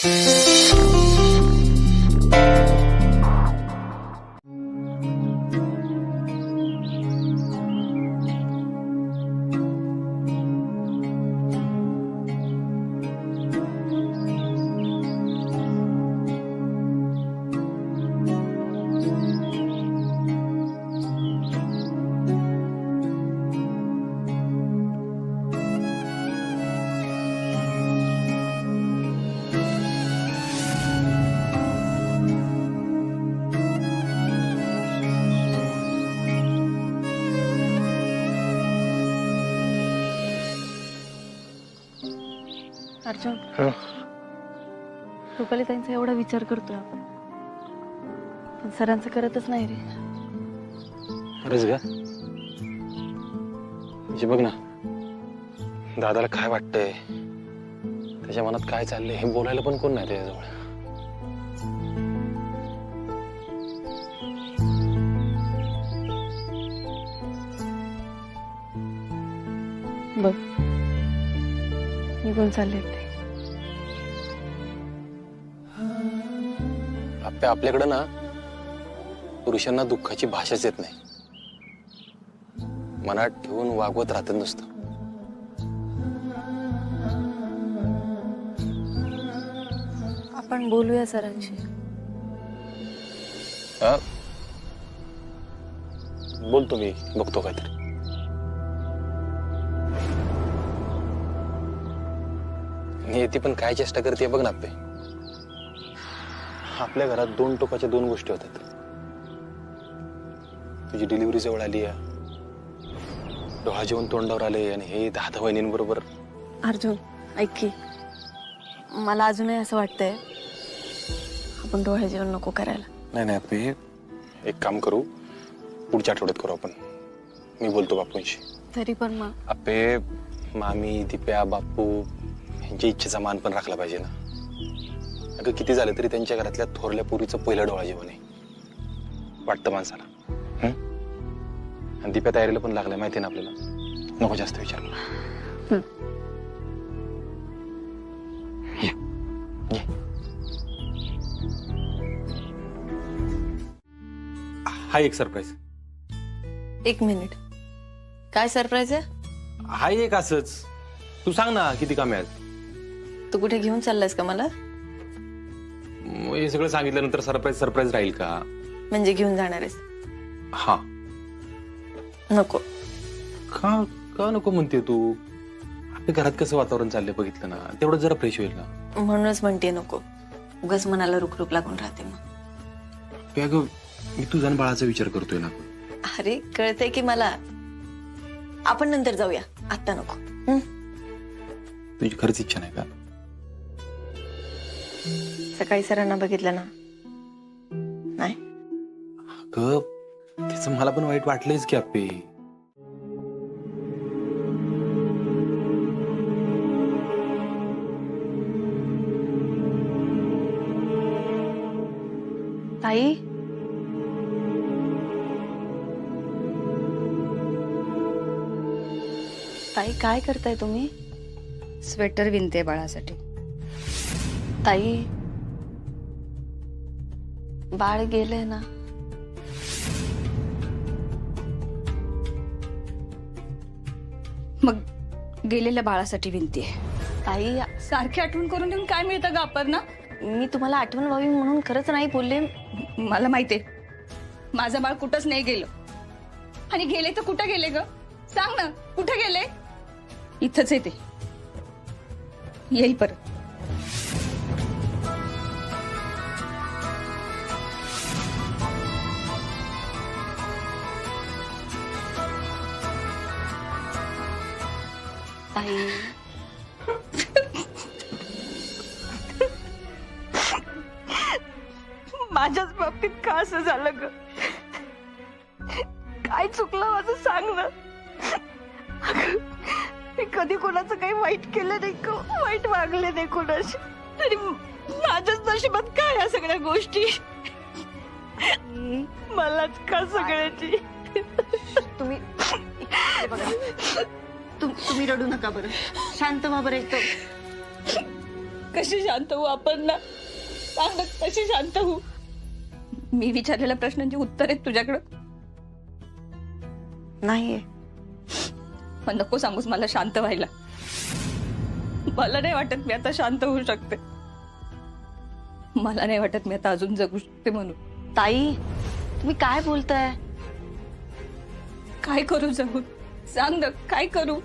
अर्जुन, रुपाली ताईंचा एवढा विचार करतोय आपण, पण सरांचं करतच नाही रे. खरंच का? म्हणजे बघ ना, दादाला काय वाटतंय, त्याच्या मनात काय चाललंय हे बोलायला पण कोण नाही त्याच्याजवळ. बघ निघून चालले ते. आपल्याकडं ना पुरुषांना दुःखाची भाषाच येत नाही, मनात ठेवून वागवत राहत नुसतं. आपण बोलूया सरांशी. बोलतो मी, बघतो काहीतरी. ती पण काय चेष्टा करते बघ ना. आपल्या घरात दोन टोकाच्या दोन गोष्टी होतात. तुझी डिलिव्हरी जवळ आली आहे, डोळा जेवण तोंडावर आले, आणि हे 10 वहिनींबरोबर. अर्जुन ऐक की, मला अजूनही असं वाटतंय आपण डोळे जेवण नको करायला. नाही नाही आपे, एक काम करू, पुढच्या आठवड्यात करू आपण. मी बोलतो बापूंशी. तरी पण मग आपे, मामी, दिप्या, बापू यांच्या इच्छेचा मान पण राखला पाहिजे ना. अगं किती झालं तरी त्यांच्या घरातल्या थोरल्या पोरीचं पहिलं डोळा जेवण आहे, वाटतं माणसाला. आणि दिप्या तयारीला पण लागलाय, माहिती ना आपल्याला. नको जास्त विचार. हा एक सरप्राईज. एक मिनिट, काय सरप्राईज आहे? हा एक असंच. तू सांग ना किती कामे आहेत. तू कुठे घेऊन चाललायस का मला? हे सगळं सांगितल्यानंतर सरप्राईज राहील का? म्हणजे घेऊन जाणार आहेस? हा. नको. का का नको म्हणते तू? आपल्या घरात कसं वातावरण चाललंय बघितलं ना, तेवढं जरा फ्रेश होईल ना. म्हणूनच म्हणते नको, उगाच मनाला रुखरुख लागून राहते मग. अगं मी तुझ्या आणि बाळाचा विचार करतोय ना. अरे कळतंय की मला, आपण नंतर जाऊया, आता नको. तुझी खरंच इच्छा नाही का? सकाळी सरांना बघितलं ना. नाही अगं त्याचं मला पण वाईट वाटलंच की आपे. ताई, ताई काय करताय तुम्ही? स्वेटर विणते बाळासाठी. ताई बाळ गेले ना. मग गेलेल्या बाळासाठी विणते. ताई सारखी आठवण करून देऊन काय मिळतं ग अपर्णा? मी तुम्हाला आठवण व्हावी म्हणून खरंच नाही बोलले. मला माहितीये माझं बाळ कुठंच नाही गेलं. आणि गेले तर कुठं गेले ग? सांग ना, कुठे गेले? इथंच येते, येईल परत. ताई माझ्याच बाबतीत का असं झालं ग? काय चुकलं माझं, सांग ना. मी कधी कोणाचं काही वाईट केलं नाही, वाईट वागले नाही कोणाशी. तरी माझ्याच नशिबात काय या सगळ्या गोष्टी? मलाच का सगळ्याची? तुम्ही तुम्ही रडू नका बरं, शांत व्हा बरं. एकदम कशी शांत होऊ आपण ना? सांग ना, कशी शांत होऊ? मी विचारलेल्या प्रश्नांची उत्तर आहेत तुझ्याकडं? नाहीये. पण नको सांगूस मला शांत व्हायला. मला नाही वाटत मी आता शांत होऊ शकते. मला नाही वाटत मी आता अजून जगू शकते म्हणून. ताई, तुम्ही काय बोलताय? काय करू जगून? सांग ना, काय करू?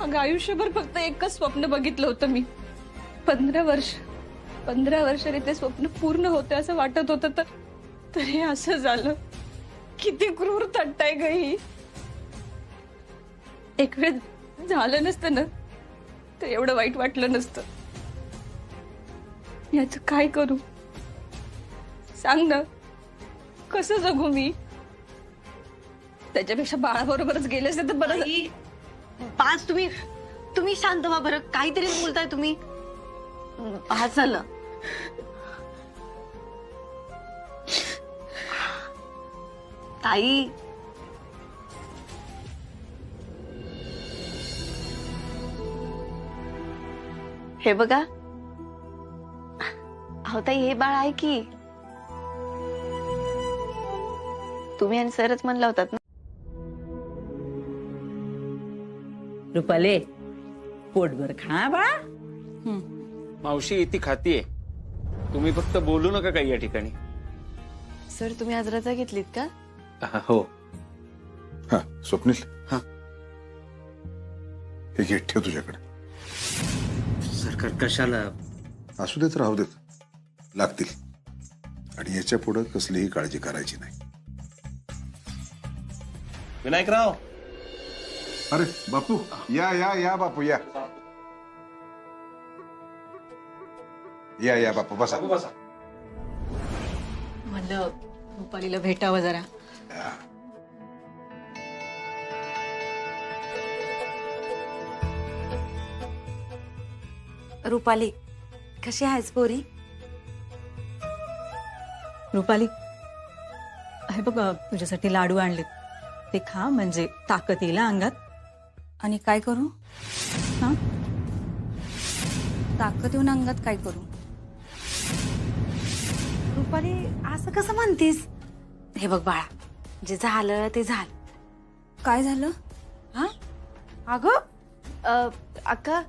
अगं आयुष्यभर फक्त एकच स्वप्न बघितलं होतं मी. 15 वर्षांनी ते स्वप्न पूर्ण होते असं वाटत होतं, तर हे असं झालं. किती क्रूर थट्टाय ग ही. एक वेळ झालं नसतं ना तर एवढं वाईट वाटलं नसतं. याचं काय करू? सांग ना, कसं जगू मी? त्याच्यापेक्षा बाळाबरोबरच गेले असते तर बरं. पाच, तुम्ही शांत व्हा बरं. काहीतरी बोलताय तुम्ही. हा झालं. ताई, हे बघा. अहो ताई, हे बाळ आहे की. तुम्ही आणि सरच म्हणला होतात ना. रुपाले, पोटभर खा बाळा. मावशी ती खातीये. तुम्ही फक्त बोलू नका काही या ठिकाणी. सर, तुम्ही आज रजा घेतलीत का? हो. हा स्वप्नील, हा. हे घे, ठेव तुझ्याकडे. सरकार कशाला? असू देत, राहू देत, लागतील. आणि याच्या पुढे कसलीही काळजी करायची नाही. विनायकराव, अरे बापू, या या या बापू, या या या बापू, बसा. म्हणलं रुपालीला भेटावं जरा. रुपाली, कशी आहेस पोरी? रुपाली, हे बघ तुझ्यासाठी लाडू आणलेत. ते खा म्हणजे ताकद येईल अंगात. आणि काय करू? हा, ताकद येऊन अंगात काय करू? रुपाली, असं कसं म्हणतीस? हे बघ बाळा, जे झालं ते झालं. काय झालं? हा अगं, अक्का,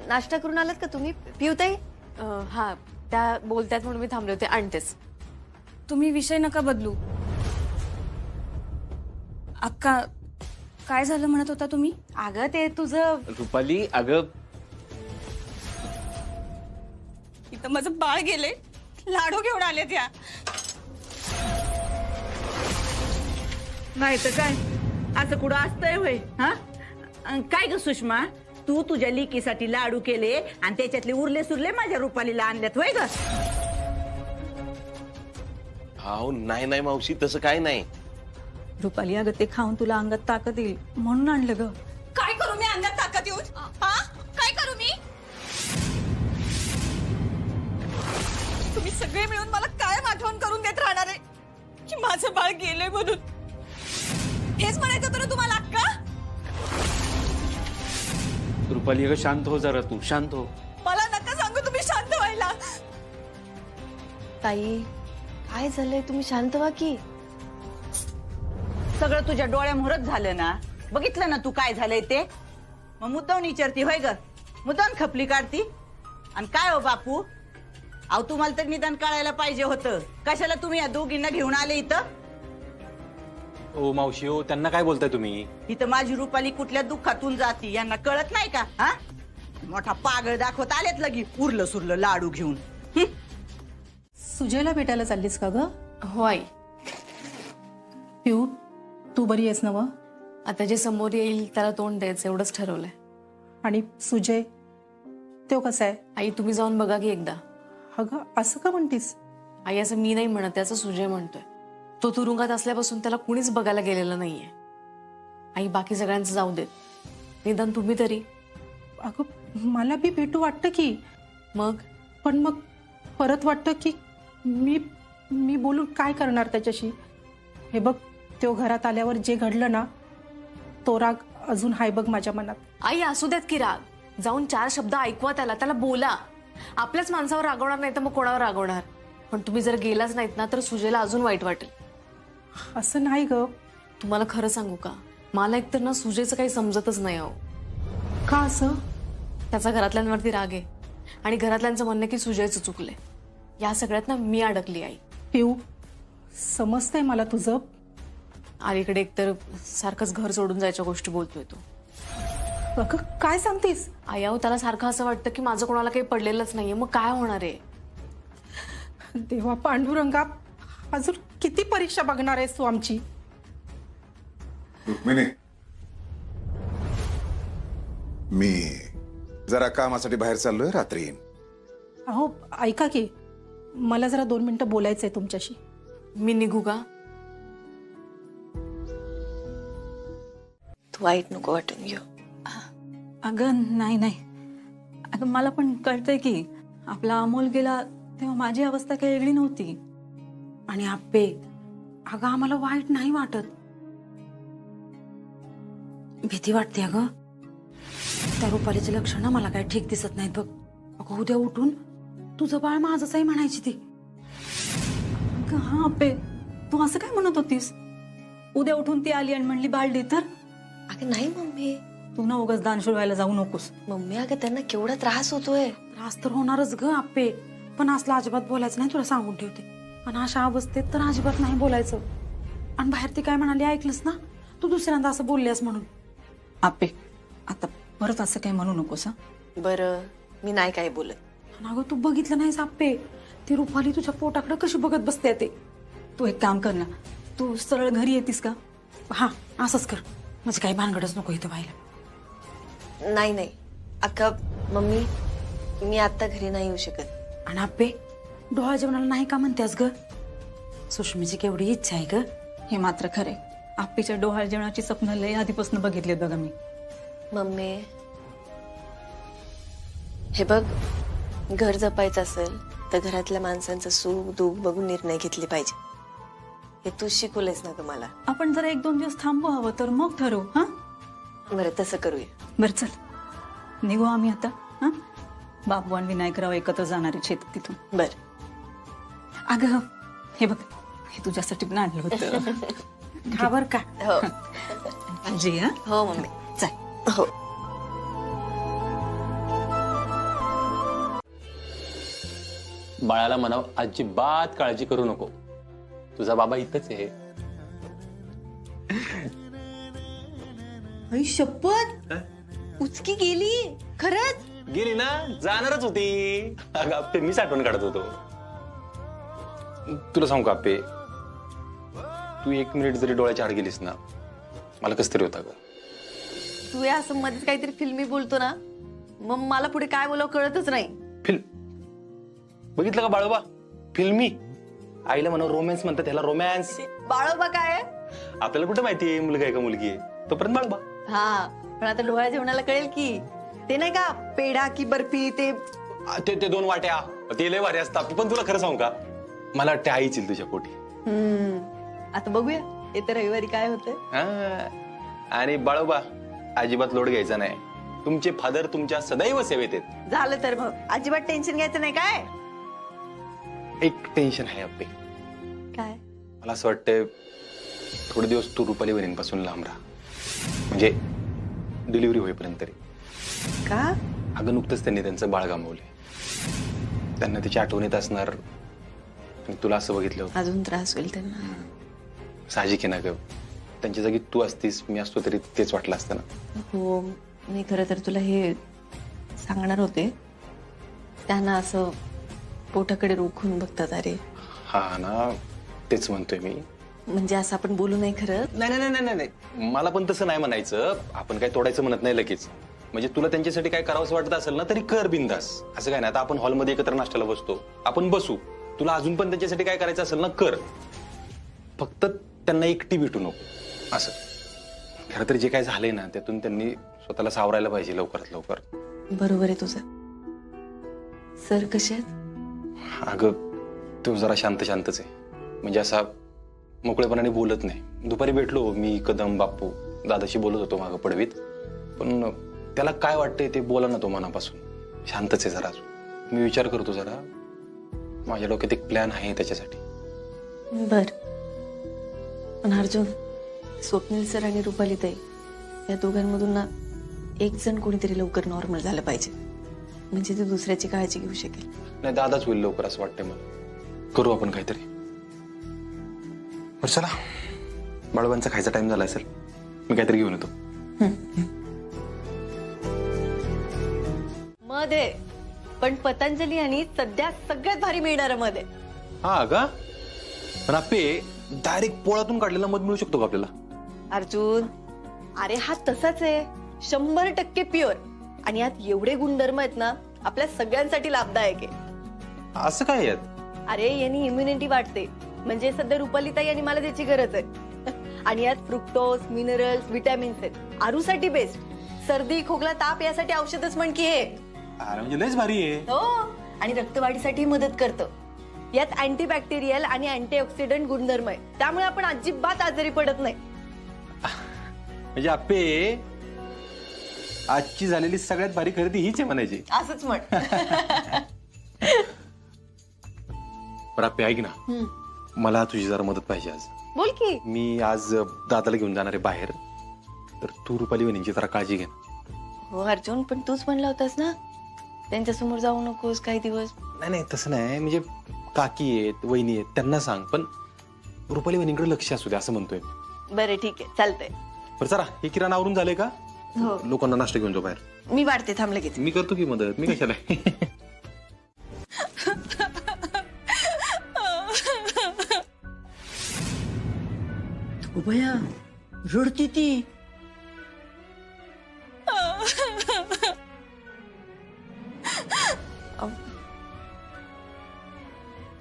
नाश्ता करून आलात का तुम्ही? पिऊताई? हा, त्या बोलतात म्हणून मी थांबले होते. आणतेच. तुम्ही विषय नका बदलू. अक्का, काय झालं म्हणत होता तुम्ही? अगं ते तुझं. रुपाली, अगं इथं माझं बाळ गेले, लाडू घेऊन आले त्या. नाही तर काय, असं कुठं असतंय होय? हा, काय ग सुषमा, तू तुझ्या लिकीसाठी लाडू केले आणि त्याच्यातले उरले सुरले माझ्या रुपालीला आणल्यात होय ग? अहो नाही नाही मावशी, तसं काय नाही. रुपाली, अगं ते खाऊन तुला अंगात ताकद येईल म्हणून आणलं ग. काय करू मी अंगात ताकद येऊन? हा, काय करू मी? तुम्ही सगळे मिळून मला कायम आठवण करून देत राहणार आहे की माझं बाळ गेलंय म्हणून. हेच म्हणायचं होतं ना तुम्हाला अक्का? रुपाली अगं शांत हो जरा, तू शांत हो. मला नका सांगू तुम्ही शांत व्हायला. ताई, काय झालंय? तुम्ही शांत व्हा की. सगळं तुझ्या डोळ्यामुळंच झालं ना. बघितलं ना तू काय झालंय ते. मग मुद्दाम विचारती होय ग? मुद्दाम खपली काढती. आणि काय हो बापू, अहो तुम्हाला तर निदान कळायला पाहिजे होतं. कशाला तुम्ही या दोघींना घेऊन आले इथं? ओ मावशी, हो त्यांना काय बोलताय तुम्ही? इथं माझी रुपाली कुठल्या दुःखातून जाती यांना कळत नाही का? हा, मोठा पागळ दाखवत आलेत लगी उरलं सुरलं लाडू घेऊन. सुजयला भेटायला चाललीस का ग? हो आई. पिऊ, तू बरी आहेस ना? आता जे समोर येईल त्याला तोंड द्यायचं एवढंच ठरवलंय. आणि सुजय, तो कसा आहे? आई, तुम्ही जाऊन बघा की एकदा. अगं असं का म्हणतीस? आई, असं मी नाही म्हणत, त्याचं सुजय म्हणतोय. तो तुरुंगात असल्यापासून त्याला कुणीच बघायला गेलेलं नाहीये. आई, बाकी सगळ्यांचं जाऊ देत, निदान तुम्ही तरी. अगं मला बी भेटू वाटतं की. पण मग परत वाटतं की मी बोलून काय करणार त्याच्याशी. हे बघ, तो घरात आल्यावर जे घडलं ना, तो राग अजून हाय बघ माझ्या मनात. आई, असू द्यात की राग. जाऊन 4 शब्द ऐकवा त्याला बोला. आपल्याच माणसावर रागवणार नाही तर मग कोणावर रागवणार. पण तुम्ही जर गेलाच नाहीत ना तर सुजयला अजून वाईट वाटेल. असं नाही ग. तुम्हाला खरं सांगू का, मला एकतर ना सुजयचं काही समजतच नाही अहो. का असं? त्याचा घरातल्यांवरती राग आहे आणि घरातल्यांचं म्हणणं की सुजयचं चुकलंय. या सगळ्यात ना मी अडकली आई. पिऊ, समजतंय मला तुझं. अलीकडे एकतर सारखंच घर सोडून जायच्या गोष्टी बोलतोय तो. अगं काय सांगतेस? आई अहो, त्याला सारखं असं वाटतं की माझं कोणाला काही पडलेलंच नाहीये, मग काय होणार आहे. देवा पांडुरंगा, अजून किती परीक्षा बघणार आहेस तू आमची? रुक्मिणी, मी जरा कामासाठी बाहेर चाललोय, रात्री येईन. अहो ऐका की, मला जरा 2 मिनिटं बोलायचंय तुमच्याशी. मी निघू का? तू वाईट नको वाटून घेऊ. अगं नाही नाही, अगं मला पण कळतंय की आपला अमोल गेला तेव्हा माझी अवस्था काही वेगळी नव्हती. आणि आप्पे, अगं आम्हाला वाईट नाही वाटत, भीती वाटते अगं. त्या रुपालीचे लक्षणं मला काही ठीक दिसत नाहीत बघ. अगं उद्या उठून तुझं बाळ माझंच आहे म्हणायची ती. अगं हा अप्पे, तू असं काय म्हणत होतीस? उद्या उठून ती आली आणि म्हणली बाळ दे तर? अगं नाही मम्मी, तू ना उगाच दान शिवायला जाऊ नकोस. मम्मी अगं त्यांना केवढा त्रास होतोय. त्रास तर होणारच ग आप्पे, पण असलं अजिबात बोलायचं नाही, तुला सांगून ठेवते. आणि अशा अवस्थेत तर अजिबात नाही बोलायचं. आणि बाहेर ती काय म्हणाली ऐकलंस ना, तू दुसऱ्यांदा असं बोलल्यास म्हणून. आप्पे, आता परत असं काही म्हणू नकोस. हा बरं, मी नाही काय बोलत. आणि अगं तू बघितलं नाहीस आप्पे, ती रुपाली तुझ्या पोटाकडे कशी बघत बसते ते. तू एक काम कर ना, तू सरळ घरी येतीस का? हा असंच कर, म्हणजे काही भानगडच नको इथं व्हायला. नाही नाही अक्का मम्मी, मी आता घरी नाही येऊ शकत. आणि आप्पे, डोहाळ जेवणाला नाही का म्हणतेस ग? सुषमीची केवढी इच्छा आहे ग. हे मात्र खरे, आप्पीच्या डोहाळ जेवणाची स्वप्न लय आधीपासून बघितलेत बघा मी. मम्मी हे बघ, घर जपायचं असेल तर घरातल्या माणसांचं सुख दुःख बघून निर्णय घेतले पाहिजे. हे तू शिकवलेस ना ग मला. आपण जरा 1-2 दिवस थांबू हवं तर मग ठरवू. हा बरं तसं करूया. बरं चल, निघू आम्ही आता. हा बाबू आणि विनायकराव एकत्र जाणार आहे शेतात तिथून. बर. अगं हे बघ, हे तुझ्यासाठी पण आणलं होतं. खबर का? हो काळजी. हा हो मम्मी. चल. हो. बाळाला म्हणाव अजिबात काळजी करू नको, तुझा बाबा इथंच आहे. आई शपथ, उचकी गेली खरंच. गेली ना, जाणारच होती. अगं आप्पे, मीच आठवण काढत होतो. तुला सांगू का आप्पे, तू 1 मिनिट जरी डोळ्याच्या आड गेलीस ना, मला कसं तरी होतं ग. तू या असं मध्येच काहीतरी फिल्मी बोलतो ना, मग मला पुढे काय बोलावं कळतच नाही. बघितलं का बाळोबा, फिल्मी. आईला म्हणा रोमॅन्स म्हणतात, त्याला रोमॅन्स. बाळोबा काय आहे? आपल्याला कुठे माहितीये मुलगा आहे का मुलगी आहे, तोपर्यंत बाळोबा. हा, पण आता डोळ्या जेवणाला कळेल की. ते नाही का पेढा की बर्फी, ते ते 2 वाट्या, ते लय भारी असतात. पण तुला खरं सांगू का, मला वाटते आईच येईल तुझ्या पोटी. आता बघूया येत्या रविवारी काय होतंय. आणि बाळोबा, अजिबात लोड घ्यायचा नाही. तुमचे फादर तुमच्या सदैव सेवेत आहेत. झालं तर मग अजिबात टेन्शन घ्यायचं नाही. काय एक टेन्शन आहे अप्पे. काय? मला असं वाटतंय थोडे दिवस तू रुपाली वहिनींपासून लांब राहा, म्हणजे डिलिव्हरी होईपर्यंत तरी. का? अगं नुकतंच त्यांनी त्यांचं बाळ गमावले. त्यांना तिची आठवण येत असणार. तुला असं बघितलं अजून त्रास होईल त्यांना. साहजिक आहे ना ग, त्यांच्या जागी तू असतीस, मी असतो तरी तेच वाटलं असतं ना. हो, मी खरं तर तुला हे सांगणार होते. त्यांना असं पोटाकडे रोखून बघतात. अरे हा ना, तेच म्हणतोय मी. म्हणजे असं आपण बोलू नाही खरं. नाही नाही नाही नाही नाही, मला पण तसं नाही म्हणायचं. आपण काय तोडायचं म्हणत नाही लगेच. म्हणजे तुला त्यांच्यासाठी काय करावंसं वाटत असेल ना तरी कर बिंदास. असं काय नाही, आता आपण हॉलमध्ये एकत्र नाश्त्याला बसतो, आपण बसू. तुला अजून पण त्यांच्यासाठी काय करायचं असेल ना कर, फक्त त्यांना एकटी भेटू नको. असं खरं तर जे काय झालंय ना, त्यातून त्यांनी स्वतःला सावरायला पाहिजे लवकरात लवकर. बरोबर आहे तुझं. सर कसे आहेत? अगं तो जरा शांतच आहे, म्हणजे असा मोकळेपणाने बोलत नाही. दुपारी भेटलो मी, कदम, बापू, दादाशी बोलत होतो मागं पडवीत. पण त्याला काय वाटतंय ते बोला ना तो मनापासून. शांतच आहे जरा. मी विचार करतो जरा, माझ्या डोक्यात एक प्लॅन आहे त्याच्यासाठी. बर, पण अर्जुन, स्वप्नील सर आणि रुपाली ताई या दोघांमधून ना एक जण कोणीतरी लवकर नॉर्मल झालं पाहिजे, म्हणजे ते दुसऱ्याची काळजी घेऊ शकेल. नाही, दादाच होईल लवकर असं वाटतंय मला. करू आपण काहीतरी. बरं चला, बाळवांचा खायचा टाइम झाला असेल, मी काहीतरी घेऊन येतो. मध आहे, पण पतंजली आणि सध्या सगळ्यात भारी मिळणार मध आहे. हा का? पण आपे डायरेक्ट पोळातून काढलेला मध मिळू शकतो का आपल्याला? अर्जुन, अरे हा तसाच आहे, 100% प्युअर, आणि यात एवढे गुणधर्म आहेत ना, आपल्या सगळ्यांसाठी लाभदायक आहे. असं काय यात? अरे यांनी इम्युनिटी वाढते, म्हणजे सध्या रुपाली ताई आणि मला त्याची गरज आहे. आणि यात फ्रुक्टोज, मिनरल्स, विटॅमिन्स आहेत. आरूसाठी बेस्ट, सर्दी, खोकला, ताप यासाठी औषधच म्हण की हे. अरे म्हणजे लयच भारी आहे. हो, आणि रक्तवाढीसाठी मदत करतं. यात अँटीबॅक्टेरियल आणि अँटीऑक्सिडंट गुणधर्म आहे, त्यामुळे आपण अजिबात आजारी पडत नाही. म्हणजे आपे आजची झालेली सगळ्यात भारी खरेदी हीच आहे म्हणायची. असंच म्हण. बरं आपे ऐक ना, मला तुझी जरा मदत पाहिजे आज. बोल की. मी आज दादाला घेऊन जाणार आहे बाहेर, तर तू रुपाली वहिनींची जरा काळजी घे. हो अर्जुन, पण तूच म्हणला होतास ना त्यांच्या समोर जाऊ नकोस काही दिवस. नाही तसं नाही, म्हणजे काकी आहेत, वहिनी आहेत, त्यांना सांग, पण रुपाली वहिनींकडे लक्ष असू दे असं म्हणतोय. बरं ठीक आहे, चालतंय. बरं चला, हे किराणा आवरून झालंय का? हो, लोकांना नाश्ता घेऊन जाऊ बाहेर. मी वाढते, थांब लगेच. मी करतो की मदत, मी कशाला. उभया रडती ती.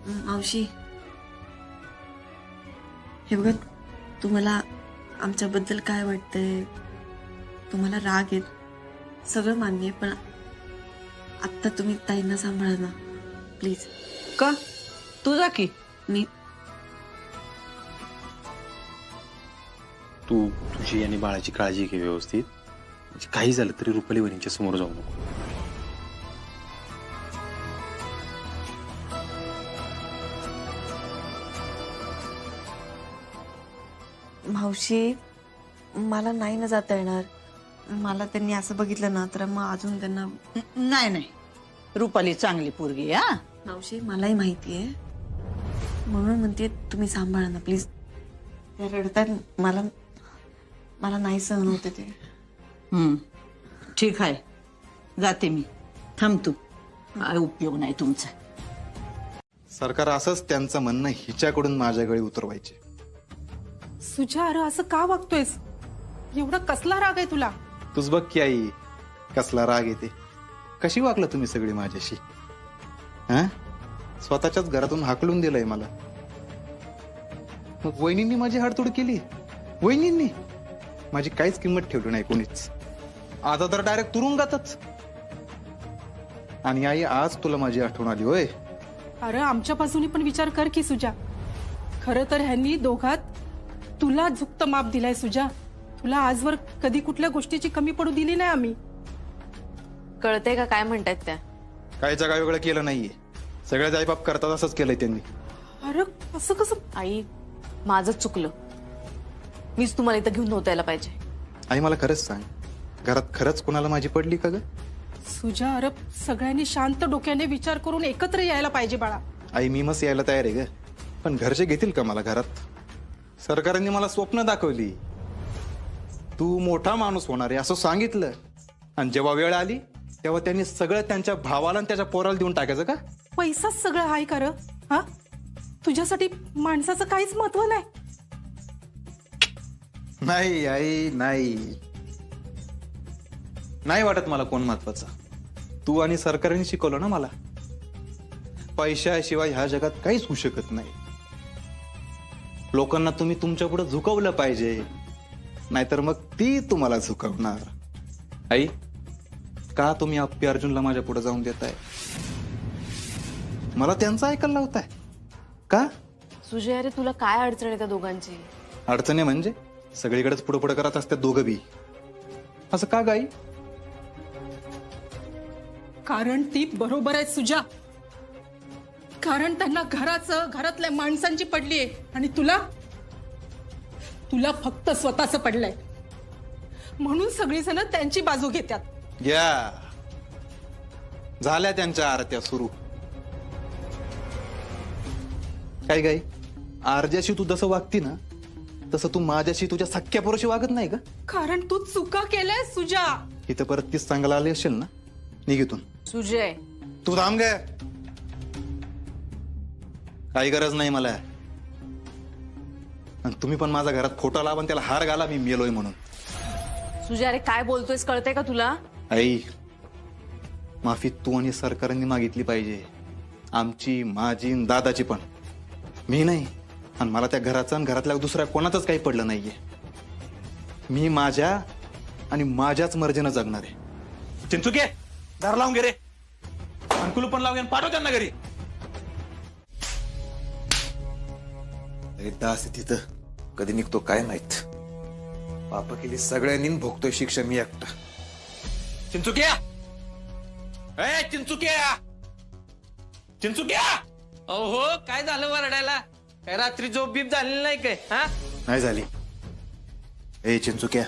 मावशी, हे बघा, तुम्हाला आमच्याबद्दल काय वाटतंय, तुम्हाला राग येत, सगळं मान्य आहे, पण आत्ता तुम्ही ताईंना सांभाळा ना प्लीज. का तू जा की. मी तू तुझी आणि बाळाची काळजी घे व्यवस्थित. म्हणजे काही झालं तरी रुपाली वहिनींच्या समोर जाऊ नको. मावशी, मला नाही ना जाता येणार. मला त्यांनी असं बघितलं ना तर मग अजून त्यांना. नाही, रुपाली चांगली पोरगी. हा मावशी, मलाही माहिती आहे, म्हणून म्हणते तुम्ही सांभाळा ना प्लीज. त्या रडतात, मला नाही सहन होते ते. ठीक आहे, जाते मी. थांब तू, काय उपयोग नाही तुमचा. सरकार असंच त्यांचं म्हणणं हिच्याकडून माझ्या गळी उतरवायचे. सुजा, अरे असं का वागतोयस? एवढा कसला राग आहे तुला? तुझ बघ की आई, कसला राग येते. कशी वागला तुम्ही सगळी माझ्याशी? हा, स्वतःच्याच घरातून हाकलून दिलंय मला. मग वहिनींनी माझी हाडतोड केली. वहिनींनी माझी काहीच किंमत ठेवली नाही कोणीच. आता तर डायरेक्ट तुरुंगातच. आणि आई, आज तुला माझी आठवण आली होय? अरे आमच्या बाजूने पण विचार कर की सुजा. खरं तर ह्यांनी दोघात तुला झुकतं माप दिलाय सुजा. तुला आजवर कधी कुठल्या गोष्टीची कमी पडू दिली नाही आम्ही. कळतंय का काय म्हणतायत त्या? काही जागा वेगळं केलं नाहीये. सगळ्या जाईबाप करतात असंच केलंय त्यांनी. अरे असं कसं? आई, माझंच चुकलं. मीच तुम्हाला इथं घेऊन नव्हतं यायला पाहिजे. आई मला खरंच सांग, घरात खरंच कोणाला माझी पडली का ग? सुजा, अरे सगळ्यांनी शांत डोक्याने विचार करून एकत्र यायला पाहिजे बाळा. आई, मी मस्त यायला तयार आहे ग, पण घरचे घेतील का मला घरात? सरकारने मला स्वप्न दाखवली, तू मोठा माणूस होणार आहे असं सांगितलं, आणि जेव्हा वेळ आली तेव्हा त्यांनी सगळं त्यांच्या भावाला आणि त्याच्या पोराला देऊन टाकायचं का? पैसाच सगळं हाय कर. हा, तुझ्यासाठी माणसाचं काहीच महत्व नाही. नाही आई, नाही वाटत मला कोण महत्वाचा. तू आणि सरकारने शिकवलं ना मला, पैशाशिवाय ह्या जगात काहीच होऊ शकत नाही. लोकांना तुम्ही तुमच्या पुढे झुकवलं पाहिजे, नाहीतर मग ती तुम्हाला झुकवणार. आई, का तुम्ही आप्पी अर्जुनला माझ्या पुढे जाऊन देताय? मला त्यांचं ऐकायला लावताय का? सुजय, अरे तुला काय अडचण आहे त्या दोघांची? अडचणी म्हणजे सगळीकडेच पुढे पुढे करत असतात दोघं बी. असं का गाई? कारण ती बरोबर आहे सुजा. कारण त्यांना घरातल्या माणसांची पडली आहे आणि तुला फक्त स्वतःच पडलंय. म्हणून सगळीजण त्यांची बाजू घेतात. या झाल्या त्यांच्या आरत्या सुरू. काय गाई, आरज्याशी तू जसं वागती ना तसं तू माझ्याशी तुझ्या सख्या पोराशी वागत नाही का? कारण तू चुका केल्याय सुजा. इथं परत तीच सांगायला आली असेल ना, निघितून. सुजय, तू थांब गे. काही गरज नाही मला. आणि तुम्ही पण माझ्या घरात फोटो लावा आणि त्याला हार घाला मी मेलोय म्हणून. सुजय, अरे काय बोलतोयस, कळतंय का तुला? आई, माफी तू आणि सरकारने मागितली पाहिजे. आमची, माझी, दादाची पण. मी नाही. आणि मला त्या घराचं आणि घरातल्या दुसऱ्या कोणाचंच काही पडलं नाहीये. मी माझ्या आणि माझ्याच मर्जीनं जगणार आहे. चिंचुके, दार लावून घे रे. आणि कुलूप पण लावून पाठव त्यांना घरी. दास तिथं कधी निघतो काय माहित. पाप केली सगळ्यांनी भोगतोय शिक्षा मी एकटा. चिंचुक्या, ए चिंचुक्या, चिंचुक्या. अहो काय झालं वरडायला? काय रात्री झोप बीप झालेली नाही काय? हा नाही झाली. ए चिंचुक्या,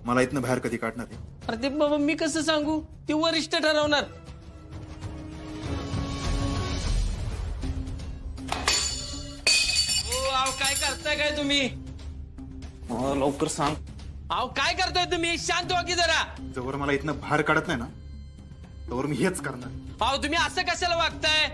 मला इथनं बाहेर कधी काढणार आहे? अरे ते बाबा मी कसं सांगू? ते वरिष्ठ ठरवणार. अहो काय करताय काय तुम्ही? लवकर सांग. अहो काय करताय तुम्ही? शांत व्हा की जरा. जवळ मला इथनं बाहेर काढत नाही ना तोवर मी हेच करणार. अहो तुम्ही असं कशाला वागताय?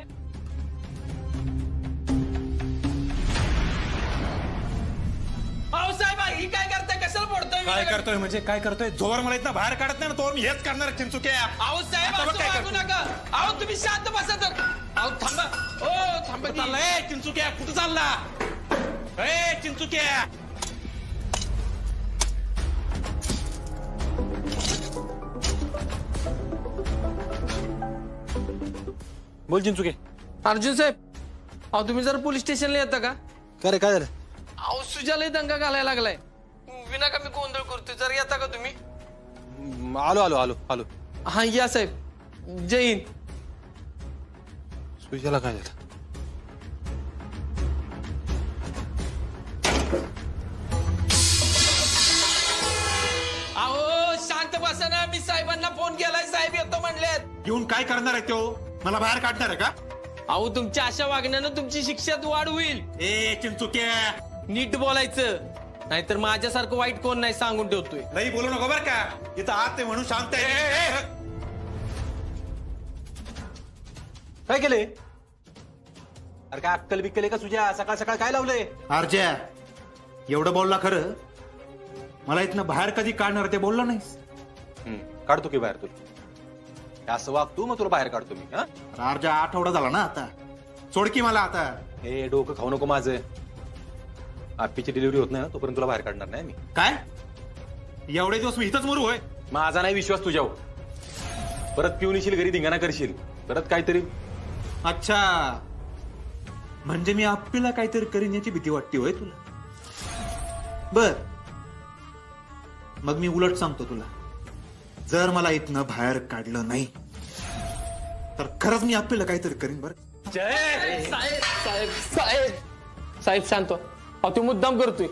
अहो साहेब ही काय करताय? कशाला पडतोय? काय करतोय म्हणजे काय करतोय? जोवर मला इथं बाहेर काढत नाही ना तोवर मी हेच करणार चिंचुक्या. अहो साहेब आता बघ असं काय वागू करतोय. नका. अहो तुम्ही शांत बसा तर. अहो थांबा. ओ थांबा की. चालला ए चिंचुक्या, कुठं चालला? ए चिंचुक्या. बोल चिंचुके. अर्जुन साहेब, अहो तुम्ही जर पोलीस स्टेशनला येता का? काय रे, काय झालं? अहो सुजालाही दंगा घालायला लागलाय. विनाकामी गोंधळ करतोय. जर येता का तुम्ही? आलो आलो आलो आलो. हा या साहेब. जय हिंद. सुजाला काय झालं? अहो शांत बसा ना. मी साहेबांना फोन केलाय. साहेब येतो म्हणलेत. येऊन काय करणार आहे तो? मला बाहेर काढणार आहे का? अहो तुमच्या अशा वागण्यानं तुमची शिक्षेत वाढ होईल. ए चिंचुक्या, नीट बोलायचं, नाहीतर माझ्यासारखं वाईट कोण नाही सांगून ठेवतोय. नाही बोलू नको बरं का. इथं आत ते म्हणून शांत आहे. काय केले? अरे काय अक्कल बिक्कल का तुझ्या? सकाळ सकाळ काय लावलंय? अर्ज्या, एवढं बोलला खरं. मला इथनं बाहेर कधी काढणार ते बोलला नाहीस. काढतो की बाहेर तुला. असं वागतो मग तुला बाहेर काढतो मी. हा अर्जा आठवडा झाला ना आता. सोड की मला आता. हे डोकं खाऊ नको माझं. आप्पीची डिलिव्हरी होत नाही ना तोपर्यंत तुला बाहेर काढणार नाही मी. काय एवढे दिवस मी इथंच मरू होय? माझा नाही विश्वास तुझ्यावर. परत पिऊन येशील घरी, धिंगाणा करशील परत काहीतरी. अच्छा, म्हणजे मी आप्पीला काहीतरी करीन याची भीती वाटते होय तुला? बर, मग मी उलट सांगतो तुला. जर मला इथनं बाहेर काढलं नाही तर खरंच मी आप्पीला काहीतरी करीन. बरं साहेब साहेब साहेब साहेब शांत व्हा. अहो तो मुद्दाम करतोय.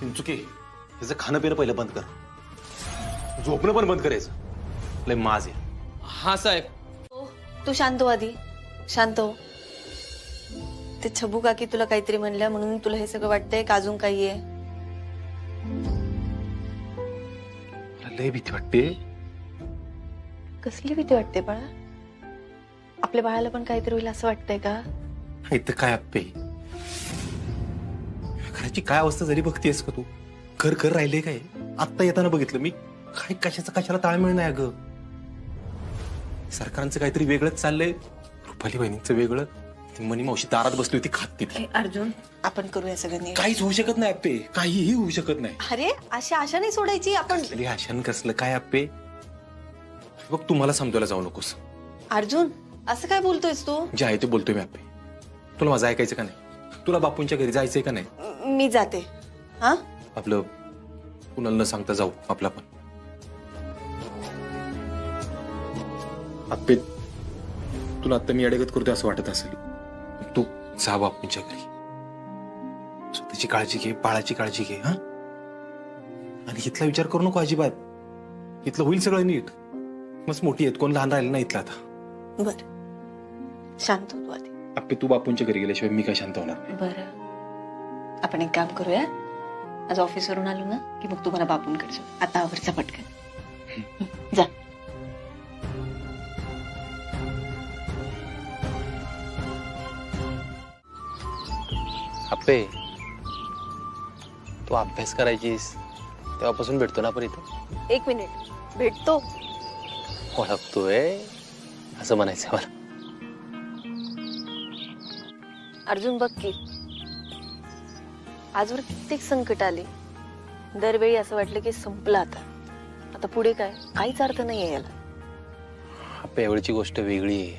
चिंचुके, त्याचं खाणं पिणं पहिलं बंद कर. झोपणं पण बंद करायचं. लय माज आहे. हा साहेब. तू शांत हो आधी. शांत हो. ते छबू काकी तुला काहीतरी म्हणल्या म्हणून तुला हे सगळं वाटतंय का अजून काही आहे? मला लय भीती वाटते. कसली भीती वाटते बाळा? आपल्या बाळाला पण काहीतरी होईल असं वाटतंय का? इथं काय आप्पे, घराची काय अवस्था झाली बघतेस का तू? घर घर राहिले काय? आत्ता येताना बघितलं मी. काय कशाला ताळमेळ नाही अगं. सरकारांचं काहीतरी वेगळंच चाललंय. रुपाली बहिणींचं वेगळं. ती मनी मावशी दारात बसली होती खात तिथे. अर्जुन, आपण करूया सगळ्यांनी. काहीच होऊ शकत नाही आप्पे. काहीही होऊ शकत नाही. अरे अशा आशा नाही सोडायची आपण. आशान कसलं काय आप्पे? बघ तुम्हाला समजायला जाऊ नकोस. अर्जुन असं काय बोलतोयस तू? जे आहे ते बोलतोय मी आप्पे. तुला माझं ऐकायचं का नाही? तुला बापूंच्या घरी जायचंय का नाही? मी जाते. हा, आपलं कुणाला न सांगता जाऊ आपला पण. आप्पे तुला आता मी अडगत करतोय असं वाटत असेल, तू जा बापूंच्या घरी, स्वतःची काळजी घे, बाळाची काळजी घे. हा, आणि इथला विचार करू नको अजिबात. इथलं होईल सगळं नीट. मस्त मोठी आहेत, कोण लहान राहिलं ना इथलं आता. बर, शांत होतो आधी. आपे तू बापूंच्या घरी गेल्याशिवाय मी काय शांत होणार नाही. बरं, आपण एक काम करूया. आज ऑफिसवरून आलो ना की मग तुम्हाला बापूंकडे जाऊ. आता आवरचा पटकन जा. आपे तू अभ्यास करायचीस तेव्हापासून भेटतो ना आपण इथं. 1 मिनिट, भेटतो. ओळखतोय असं म्हणायचं मला. अर्जुन बघ की, आजवर कित्येक संकट आले. दरवेळी असं वाटलं की संपलं आता. आता पुढे काय, काहीच अर्थ नाहीये याला. आपल्या एवढीची गोष्ट वेगळी आहे.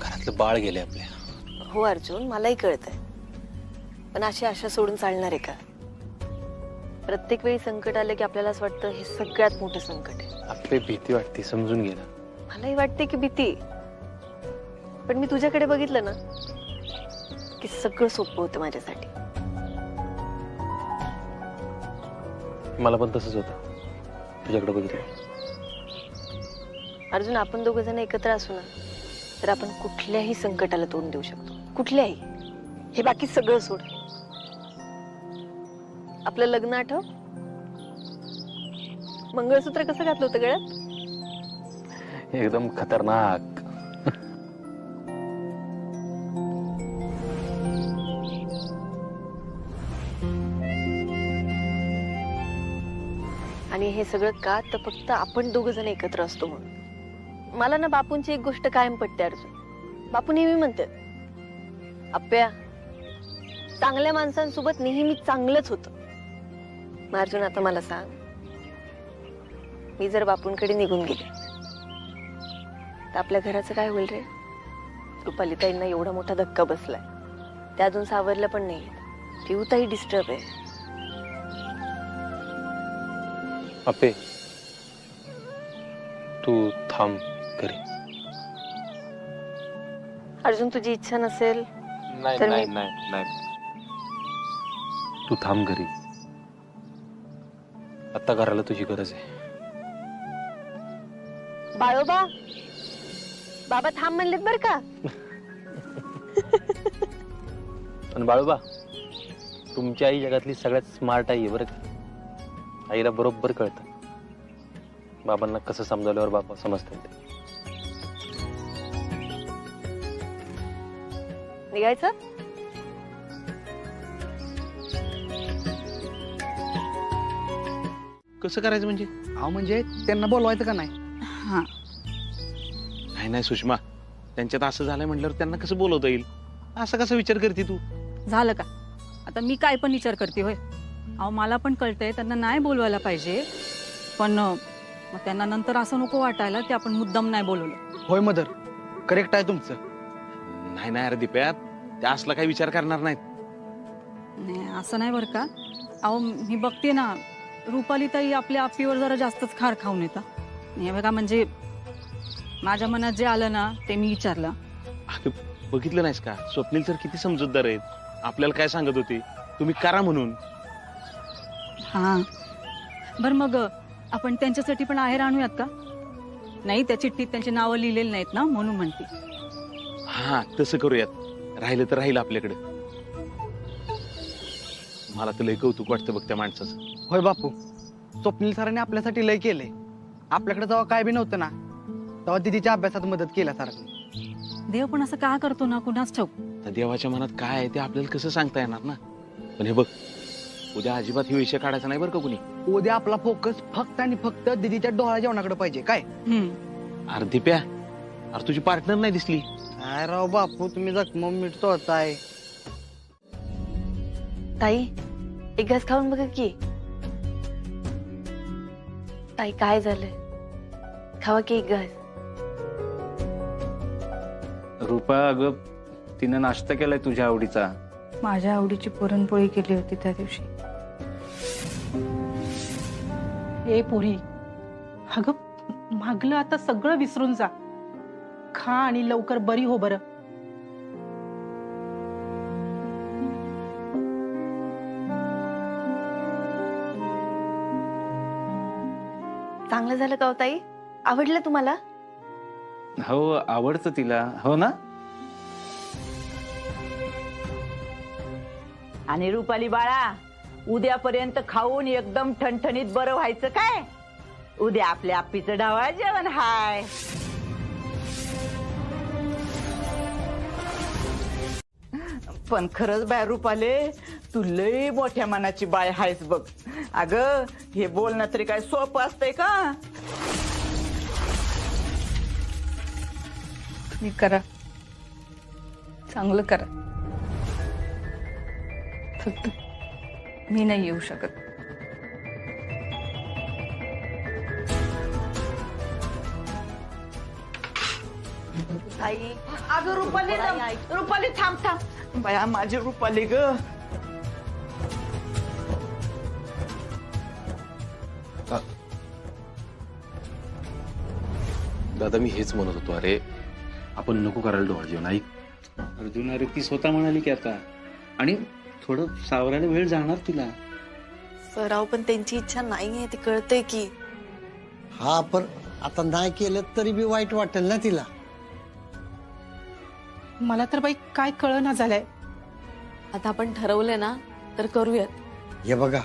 घरातलं बाळ गेले आपल्या. हो अर्जुन, मलाही कळतंय, पण अशी आशा सोडून चालणार आहे का? प्रत्येक वेळी संकट आलं की आपल्याला असं वाटतं हे सगळ्यात मोठं संकट आहे. आपली भीती वाटते, समजून घे ना. मलाही वाटते की भीती, पण मी तुझ्याकडे बघितलं ना की सगळं सोपं होतं माझ्यासाठी. मला पण तसंच होतं तुझ्याकडे बघितलं. अर्जुन, आपण दोघं जण एकत्र असू ना तर आपण कुठल्याही संकटाला तोंड देऊ शकतो. कुठल्याही. हे बाकी सगळं सोड. आपलं लग्न आठव, मंगळसूत्र कसं घातलं होतं गळ्यात? एकदम खतरनाक. आणि हे सगळं का, तर फक्त आपण दोघं जण एकत्र असतो म्हणून. मला ना बापूंची एक गोष्ट कायम पटते अर्जुन. बापू नेहमी म्हणतात, आप्या चांगल्या माणसांसोबत नेहमी चांगलंच होतं. मग अर्जुन, आता मला सांग, मी जर बापूंकडे निघून गेले तर आपल्या घराचं काय होईल रे? रुपालीताईंना एवढा मोठा धक्का बसलाय, त्या अजून सावरलं पण नाही. पिऊताई डिस्टर्ब आहे. आपे तू थांब घरी. अर्जुन, तुझी इच्छा नसेल नाही तर नाही मी- नाही नाही, तू थांब घरी. आता घराला तुझी गरज आहे. बाळोबा, बाबा थांब म्हणलेत बर का. पण बाळूबा, तुमची आई जगातली सगळ्यात स्मार्ट आई आहे बरं का. आईला बरोबर कळतं बाबांना कसं समजावल्यावर बाबा समजतात. निघायचं? कसं करायचं म्हणजे? अहो म्हणजे त्यांना बोलवायचं का नाही? हा, नाही नाही सुषमा, त्यांच्यात असं झालंय म्हटल्यावर त्यांना कसं बोलवता येईल? असं कसा विचार करते तू? झालं का? आता मी काय पण विचार करते होय? अहो मला पण कळतंय त्यांना नाही बोलवायला पाहिजे, पण मग त्यांना नंतर असं नको वाटायला की आपण मुद्दाम नाही बोलवलं. होय मदर, करेक्ट आहे तुमचं. नाही नाही अरे दिप्या, त्या असला काही विचार करणार नाहीत. नाही असं नाही बरं का. अहो मी बघते ना, रुपालीताई आपल्या आपीवर जरा जास्तच खार खाऊन येतात. हे बघा, म्हणजे माझ्या मनात जे आलं ना ते मी विचारलं. अगं, बघितलं नाहीस का, स्वप्नील सर किती समजूतदार आहेत. आपल्याला काय सांगत होते, तुम्ही करा म्हणून. हा बरं, मग आपण त्यांच्यासाठी पण आहेर आणूयात का? नाही, त्या चिठ्ठीत त्यांची नावं लिहिलेली नाहीत ना, म्हणून म्हणते. हा तसं करूयात. राहिलं तर राहील आपल्याकडे. मला तर लय कौतुक वाटतं बघ त्या माणसाचं. होय बापू, स्वप्नील सरांनी आपल्यासाठी लय केलंय. आपल्याकडे जेव्हा काय बी नव्हतं ना तेव्हा दिदीच्या अभ्यासात मदत केल्यासारखं. देव पण असं का करतो ना, कुणाच ठाऊक. तर देवाच्या मनात काय आहे ते आपल्याला कसं सांगता येणार ना. पण हे बघ, उद्या अजिबात हे विषय काढायचा नाही बरं का कुणी. उद्या आपला फोकस फक्त आणि फक्त दिदीच्या डोळ्या जेवणाकडे पाहिजे. काय अरे दिप्या, अरे तुझी पार्टनर नाही दिसली. काय राव बापू, तुम्ही जखम मिटतो होताय. ताई, एक घास खाऊन बघा की. ताई, काय झालंय? खावा की एक घास. रुपा, अगं तिनं नाश्ता केलाय तुझ्या आवडीचा. माझ्या आवडीची पुरणपोळी केली होती त्या दिवशी. ए पोरी, अगं मागलं आता सगळं विसरून जा. खा आणि लवकर बरी हो बरं. चांगलं झालं का हो ताई? आवडलं तुम्हाला? हो आवडतं तिला, हो ना. आणि रुपाली बाळा, उद्यापर्यंत खाऊन एकदम ठणठणीत बरं व्हायचं काय. उद्या आपल्या आप्पीचं ढावळा जेवण हाय. पण खरंच बाय रुपाले, तू लय मोठ्या मनाची बाय हायस बघ. अगं हे बोलणं तरी काय सोपं असतंय का. तुम्ही करा, चांगलं करा. फक्त मी नाही येऊ शकत. आई अगं रुपाली, रुपाली थांब थांब. बाया माझी रुपाली ग. दादा मी हेच म्हणत होतो, अरे आपण नको करायला डोळा जेवण. ऐक अर्जुन, अरे ती स्वतः म्हणाली की आता, आणि थोडं सावरायला वेळ जाणार तुला. सराव पण त्यांची इच्छा नाहीये, ती कळते की. हा पण आता नाही केलं तरी बी वाईट वाटेल ना तिला. मला तर बाई काय कळना झालंय. आता आपण ठरवलंय ना तर करूयात. हे बघा,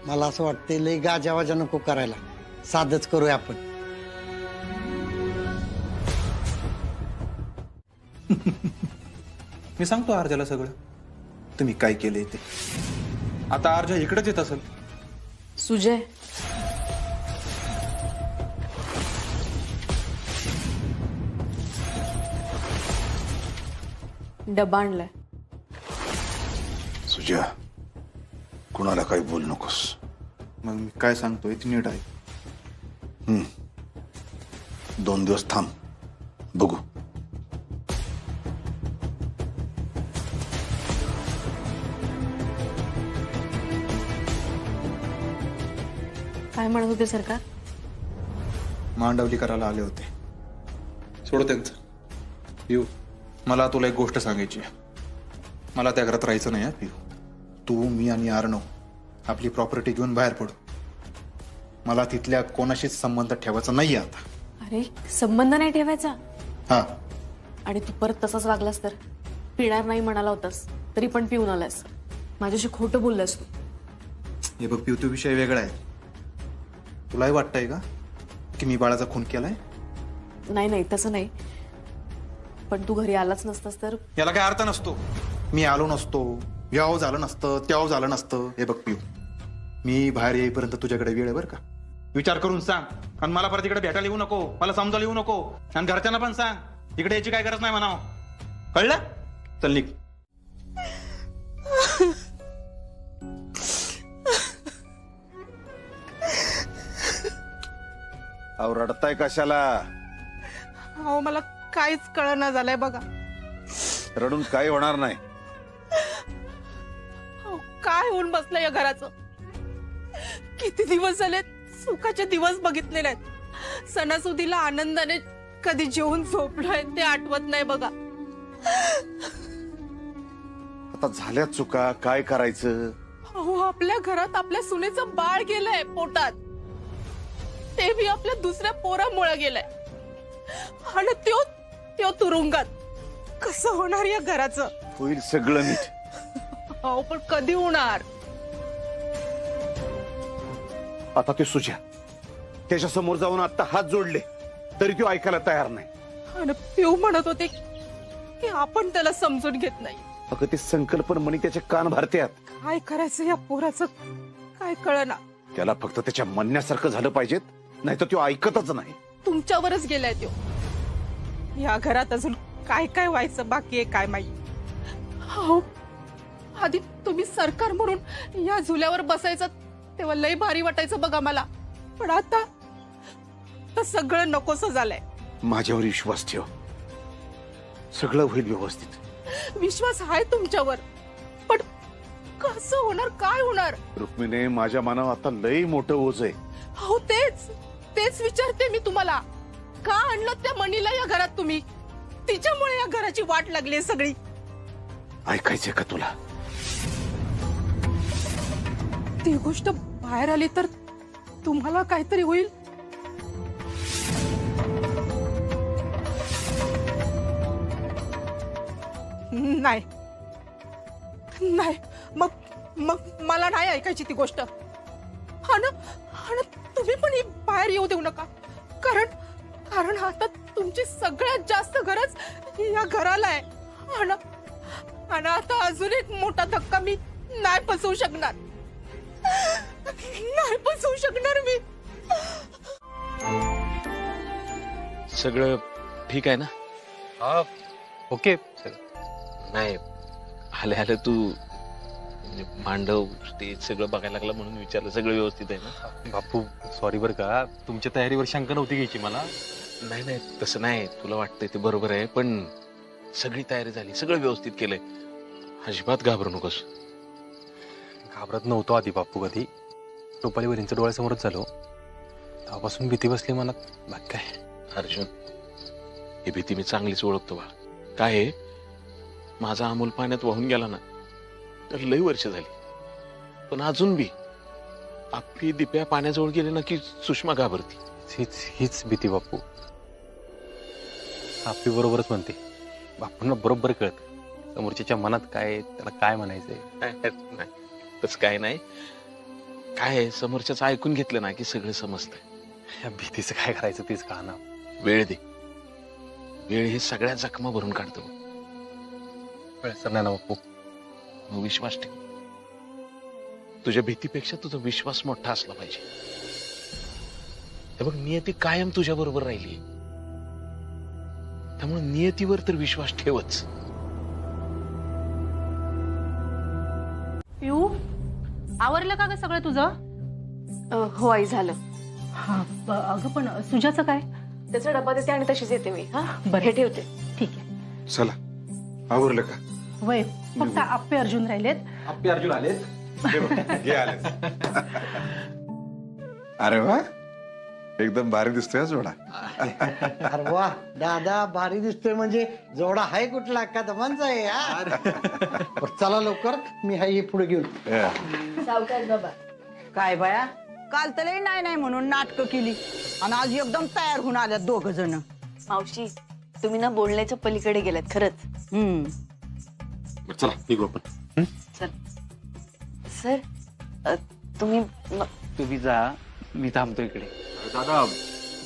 मला असं वाटतंय लय गाजावाजा नको करायला, साधच करूया आपण. मी सांगतो आर्जाला सगळं तुम्ही काय केलंय ते. आता आर्जा इकडेच येत असेल. सुजय, डबा आणलाय. सुजया, कुणाला काही बोल नकोस. मग मी काय सांगतोय ती नीट आहे. 2 दिवस थांब, बघू. काय म्हणत होते सरकार? मांडवली करायला आले होते. सोड त्यांचं पिऊ. मला तुला एक गोष्ट सांगायची आहे. मला त्या घरात राहायचं नाही. पिऊ, तू, मी आणि अर्णव आपली प्रॉपर्टी घेऊन बाहेर पडू. मला तिथल्या कोणाशीच संबंध ठेवायचा नाही आता. अरे संबंध नाही ठेवायचा? हा. आणि तू परत तसाच वागलास तर? पिणार नाही म्हणाला होतास तरी पण पिऊन आलास. माझ्याशी खोटं बोललास तू. हे बघ पिऊ, तो विषय वेगळा आहे. तुलाही वाटतंय का की मी बाळाचा खून केलाय? नाही नाही तसं नाही, पण तू घरी आलाच नसतास तर. याला काय अर्थ नसतो. मी आलो नसतो, याव झालं नसतं, त्याव झालं नसतं. हे बघ पिऊ, मी बाहेर येईपर्यंत तुझ्याकडे वेळ आहे बरं का. विचार करून सांग. आणि मला परत इकडे भेटायला येऊ नको, मला समजायला येऊ नको. आणि घरच्यांना पण सांग इकडे यायची काय गरज नाही म्हणावं. कळलं? चल निघ. अहो रडताय कशाला? अहो मला काहीच कळना झालंय बघा. रडून काही होणार नाही. अहो, काय होऊन बसलंय या घराचं. किती दिवस झाले सुखाचे दिवस बघितले नाहीत. सणासुदीला आनंदाने कधी जेवून झोपलोय ते आठवत नाही बघा. आता झाल्या चुका, काय करायचं? अहो आपल्या घरात आपल्या सुनेचं बाळ गेलंय पोटात. ते बी आपल्या दुसऱ्या पोरामुळे गेलंय. आणि त्यो तुरुंगात. कसं होणार या घराचं? होईल सगळं नीट. अहो पण कधी होणार? आता ते सुजा त्याच्या समोर जाऊन आता हात जोडले तरी तो ऐकायला तयार नाही. आणि पिऊ म्हणत होते की आपण त्याला समजून घेत नाही. अगं ते संकल्पन मनी त्याचे कान भरतात. काय करायचं या पोराचं काय कळना. त्याला फक्त त्याच्या म्हणण्यासारखं झालं पाहिजेत, नाही तर तो ऐकतच नाही. तुमच्यावरच गेलाय त्यो. या घरात अजून काय काय व्हायचं बाकी आहे काय माहिती. हो आधी तुम्ही सरकार म्हणून या झुल्यावर बसायचं तेव्हा लय भारी वाटायचं बघा मला. पण आता सगळं नकोस झालंय. माझ्यावर विश्वास ठेव, सगळं होईल व्यवस्थित. विश्वास आहे तुमच्यावर, पण कसं होणार, काय होणार? रुक्मिणी, माझ्या मनावर आता लई मोठं ओझ आहे. हो तेच विचारते मी तुम्हाला. का आणलं त्या मणीला या घरात तुम्ही? तिच्यामुळे या घराची वाट लागली सगळी. ऐकायचंय का तुला? ती गोष्ट बाहेर आली तर तुम्हाला काहीतरी होईल. नाही नाही, मग मग मला नाही ऐकायची ती गोष्ट. हा ना, तुम्ही पण ही बाहेर येऊ देऊ नका, कारण आता तुमची सगळ्यात जास्त गरज या घराला आहे. आणि आता अजून एक मोठा धक्का मी नाही बसवू शकणार, नाही बसवू शकणार मी. सगळं ठीक आहे ना? हा ओके. नाही, आले तू म्हणजे मांडव स्टेज सगळं बघायला लागला म्हणून विचारलं. सगळं व्यवस्थित आहे ना? बापू सॉरी बरं का, तुमच्या तयारीवर शंका नव्हती घ्यायची मला. नाही तसं नाही, तुला वाटतंय ते बरोबर आहे, पण सगळी तयारी झाली, सगळं व्यवस्थित केलंय. अजिबात घाबरू नकोस. घाबरत नव्हतो आधी बापू, कधी रुपाली वरींच्या डोळ्यासमोरच झालो तेव्हापासून भीती बसली मनात. बाकी काय अर्जुन, ही भीती मी चांगलीच ओळखतो बा. काय आहे, माझा अमोल पाण्यात वाहून गेला ना तर लई वर्ष झाली, पण अजून बी आपली दिप्या पाण्याजवळ गेले ना की सुषमा घाबरती. हीच भीती बापू. आपली बरोबरच म्हणते. बापूंना बरोबर कळत समोरच्या मनात काय, त्याला काय म्हणायचंय. नाही तसं काय नाही. काय आहे, समोरच्याच ऐकून घेतलं ना की सगळं समजतंय. या भीतीचं काय करायचं तेच कळना. वेळ दे, वेळ हे सगळ्या जखमा भरून काढतो. कळसर नाही ना बापू. मग विश्वास ठेव. तुझ्या भीतीपेक्षा तुझा विश्वास मोठा असला पाहिजे. हे बघ, नियती कायम तुझ्या बरोबर राहिली, त्यामुळे नियतीवर तर विश्वास ठेवच. पिऊ, आवरलं का ग सगळं तुझं? हो आई, झालं. हा, अगं पण सुजाचं काय? त्याचा डबा देते आणि तशीच येते मी. हा बरं. हे ठेवते. ठीक आहे. चला आवरलं का? वय फक्त आप्पे अर्जुन राहिलेत. आपले अर्जुन आलेत. घे आले. अरे वा, एकदम भारी दिसतोय जोडा. अरे वा, दादा भारी दिसतोय म्हणजे जोडा हाय कुठला का दमांचा आहे यार. बरं, चला लवकर, मी हाय पुढे घेऊन. सावकाश बाबा. काय बाया, काल तर नाही म्हणून नाटकं केली आणि आज एकदम तयार होऊन आल्यात दोघ जण. मावशी, तुम्ही ना बोलण्याच्या पलीकडे गेलात खरंच. चला निघू आपण. सर, तुम्ही तुम्ही जा, मी थांबतो इकडे. दादा,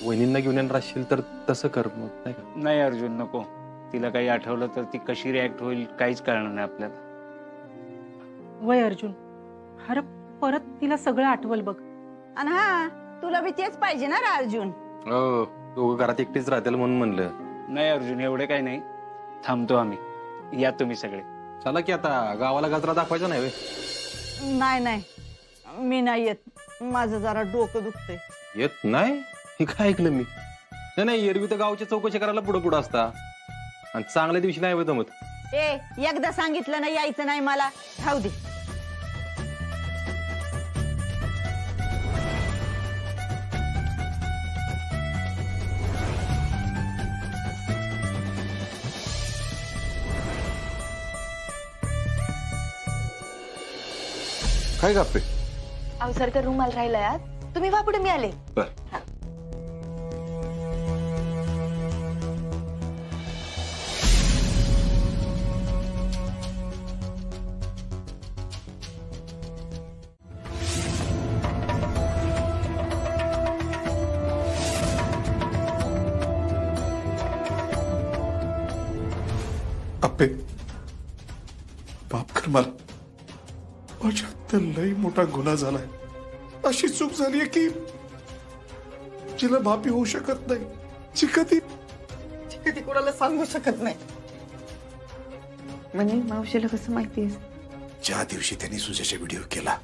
वहिनींना घेऊन येणार असशील तर तसं कर मग, नाही का? नाही अर्जुन, नको. तिला काही आठवलं तर ती कशी रिॲक्ट होईल काहीच कळणार नाही आपल्याला. वय अर्जुन, अरे परत तिला सगळं आठवल बघ. आणि हा, तुला बी तेच पाहिजे ना रे अर्जुन. हो, दोघं घरात एकटीच राहतील म्हणून म्हणलं. नाही अर्जुन, एवढे काही नाही. थांबतो आम्ही. या तुम्ही सगळे. चला की आता, गावाला गजरा दाखवायचा नाही. नाही, मी नाही येत. माझं जरा डोकं दुखतंय. येत नाही? हे काय ऐकलं मी? नाही, एरवी तर गावच्या चौकशी करायला पुढं असता आणि चांगल्या दिवशी नाही जमत. एकदा सांगितलं ना यायचं नाही मला, राहू दे. काय गप्पे? अहो सरकार, रूम मला राहिला यार. तुम्ही वा पुढे, मी आले. बर. अप्पे, माफ कर मला. माझ्या हात लई मोठा गुन्हा झालाय. अशी चूक झालीय की जिला माफी होऊ शकत नाही. जी कधी कोणाला सांगू शकत नाही. म्हणजे मावशीला कसं माहिती? ज्या दिवशी त्यांनी सुजाचा व्हिडिओ केला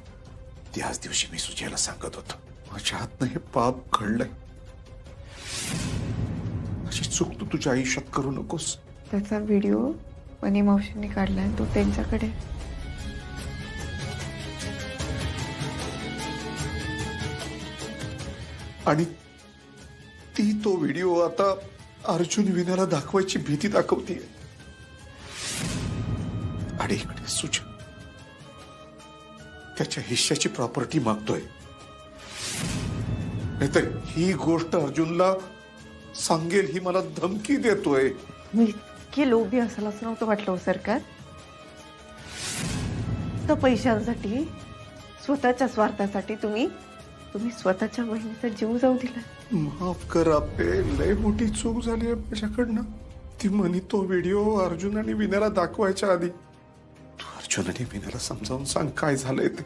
त्याच दिवशी मी सुजाला सांगत होतो, माझ्या हातनं हे पाप घडलंय. अशी चूक तू तुझ्या आयुष्यात करू नकोस. त्याचा व्हिडिओ वनी मावशीने काढलाय, तो त्यांच्याकडे. आणि ती तो व्हिडिओ आता अर्जुन विनाला दाखवायची भीती दाखवतीये आणि इकडे सुजा त्याच्या हिश्श्याची प्रॉपर्टी मागतोय. नाहीतर ही गोष्ट अर्जुनला सांगेल ही मला धमकी देतोय. मी इतके लोभी असाल असं नव्हतं वाटलं हो सरकार. तर पैशांसाठी स्वतःच्या स्वार्थासाठी तुम्ही स्वतःच्या बहिणीचा जीव जाऊ दिला. माफ कर आपे, लय मोठी चूक झाली आहे माझ्याकडनं. ती म्हणी तो व्हिडिओ अर्जुन आणि विनाला दाखवायच्या आधी तू अर्जुन आणि विनाला समजावून सांग काय झालंय ते.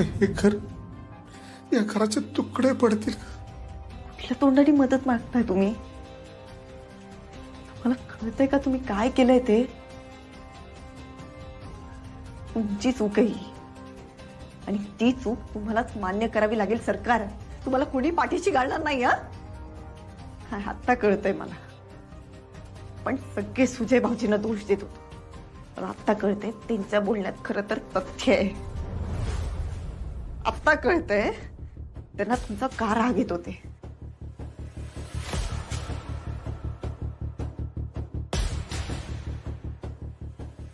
हे घर या घराचे तुकडे पडतील. कुठल्या तोंडाने मदत मागताय तुम्ही? मला कळतंय का तुम्ही काय केलंय ते? तुमची चूक आहे आणि ती चूक तुम्हालाच मान्य करावी लागेल. सरकार तुम्हाला कोणी पाठीशी घालणार नाही. आता कळतंय मला. पण सगळे सुजय भाऊजींना दोष देत होतो. पण आता कळतंय त्यांच्या बोलण्यात खरं तर तथ्य आहे. आता कळतंय त्यांना तुमचा का राग येत होते.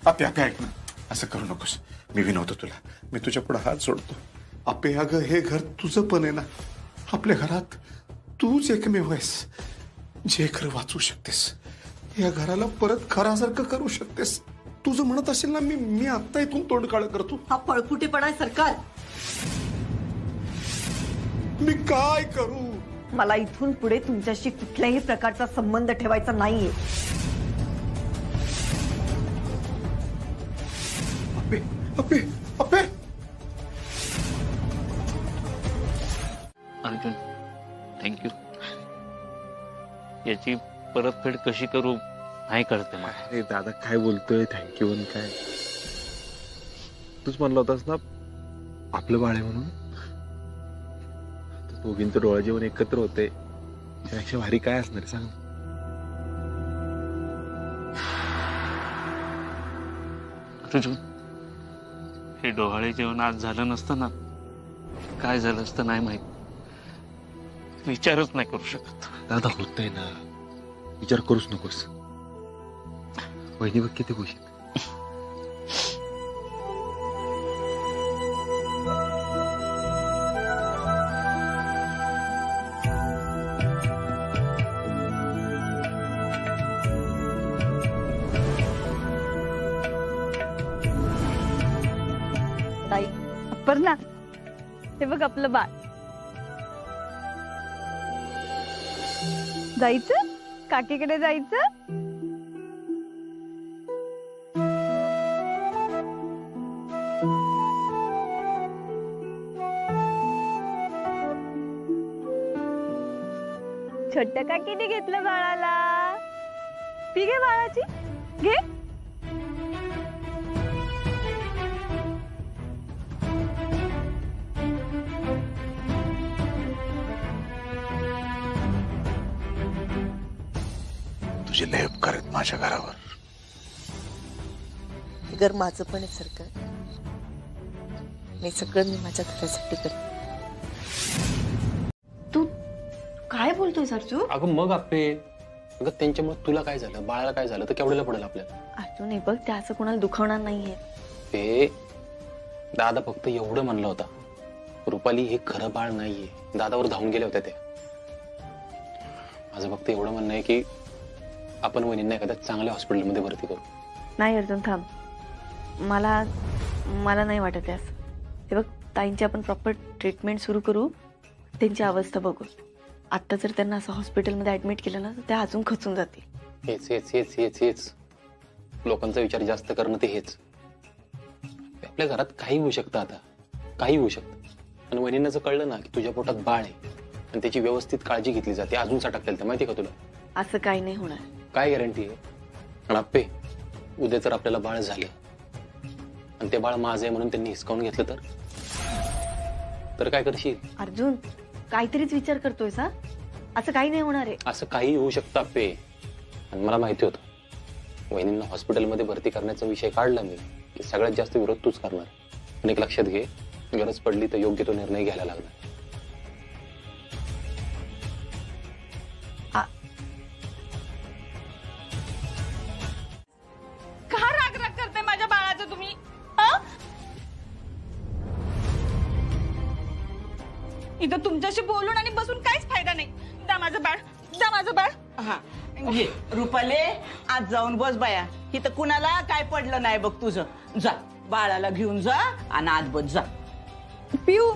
आपे ऐक ना, असं करू नकोस. मी विनवतो तुला. मी तुझ्या पुढे हात जोडतो. आपे अगं हे घर तुझं पण आहे ना. आपल्या घरात तूच एकमेव आहेस जे खरं वाचू शकतेस. या घराला परत घरासारखं करू शकतेस. तुझं म्हणत असेल ना मी आता इथून तोंड काळ करतो. हा पळकुटेपणा आहे सरकार. मी काय करू? मला इथून पुढे तुमच्याशी कुठल्याही प्रकारचा संबंध ठेवायचा नाहीये. अप्पे अर्जुन थँक्यू. याची परतफेड कशी करू नाही कळते मला. अरे दादा काय बोलतोय थँक्यू आणि काय. तूच म्हणला होतास ना आपलं बाळ आहे म्हणून. दोघींचं डोळा जेवण एकत्र होते त्यापेक्षा भारी काय असणार सांग. अर्जुन हे डोहाळे जेवण आज झालं नसतं ना काय झालं असतं नाही माहित. विचारच नाही करू शकत. दादा होतंय ना विचार करूच नकोस. वहिनी बघ किती खुश आहेत. ताई अपर्णा हे बघ आपलं बाळ. जायचं काकीकडे जायचं. छोट्या काकीने घेतलं बाळाला. पी घे बाळाची घे. तुझे लय उपकार आहेत माझ्या घरावर. हे घर माझं पण आहे सरकार. मी सगळं मी माझ्या घरासाठी करते. तू काय बोलतोय अर्जुन? अगं मग आपे अगं त्यांच्यामुळे तुला काय झालं बाळाला काय झालं तर केवढ्याला पडेल आपल्याला. अर्जुन हे बघ ते असं कोणाला दुखवणार नाहीये. ते दादा फक्त एवढं म्हणलं होता रुपाली हे खरं बाळ नाहीये. दादावर धावून गेल्या होत्या ते. माझं फक्त एवढं म्हणणं आहे की आपण वहिनींना एखाद्या चांगल्या हॉस्पिटलमध्ये भरती करू. नाही अर्जुन थांब. मला नाही वाटत आहे असं. हे बघ ताईंची आपण प्रॉपर ट्रीटमेंट सुरू करू. त्यांची अवस्था बघू. आता जर त्यांना असं हॉस्पिटलमध्ये ऍडमिट केलं ना तर त्या अजून खचून जातील. हेच लोकांचा विचार जास्त करणं ते हेच. आपल्या घरात काही होऊ शकतं. आता काही होऊ शकतं. आणि वहिनींना जर कळलं ना की तुझ्या पोटात बाळ आहे आणि त्याची व्यवस्थित काळजी घेतली जाते अजून सटकतील तर माहिती का तुला. असं काही नाही होणार. काय गॅरंटी आहे? आणि आप्पे उद्या जर आपल्याला बाळ झालं आणि ते बाळ माझं आहे म्हणून त्यांनी हिसकावून घेतलं तर काय करशील? अर्जुन काहीतरीच विचार करतोय सा. असं काही नाही होणार आहे. असं काही होऊ शकतं आप्पे. आणि मला माहिती होतं वहिनींना हॉस्पिटलमध्ये भरती करण्याचा विषय काढला मी की सगळ्यात जास्त विरोध तूच करणार. पण एक लक्षात घे गरज पडली तर योग्य तो निर्णय घ्यायला लागणार. इथं तुमच्याशी बोलून आणि बसून काहीच फायदा नाही. द्या माझं बाळ, द्या माझं बाळ. हा घे रुपाले, आज जाऊन बस बाया. इथं कुणाला काय पडलं नाही बघ तुझं. जा बाळाला घेऊन जा आणि आत बस जा. पिऊ,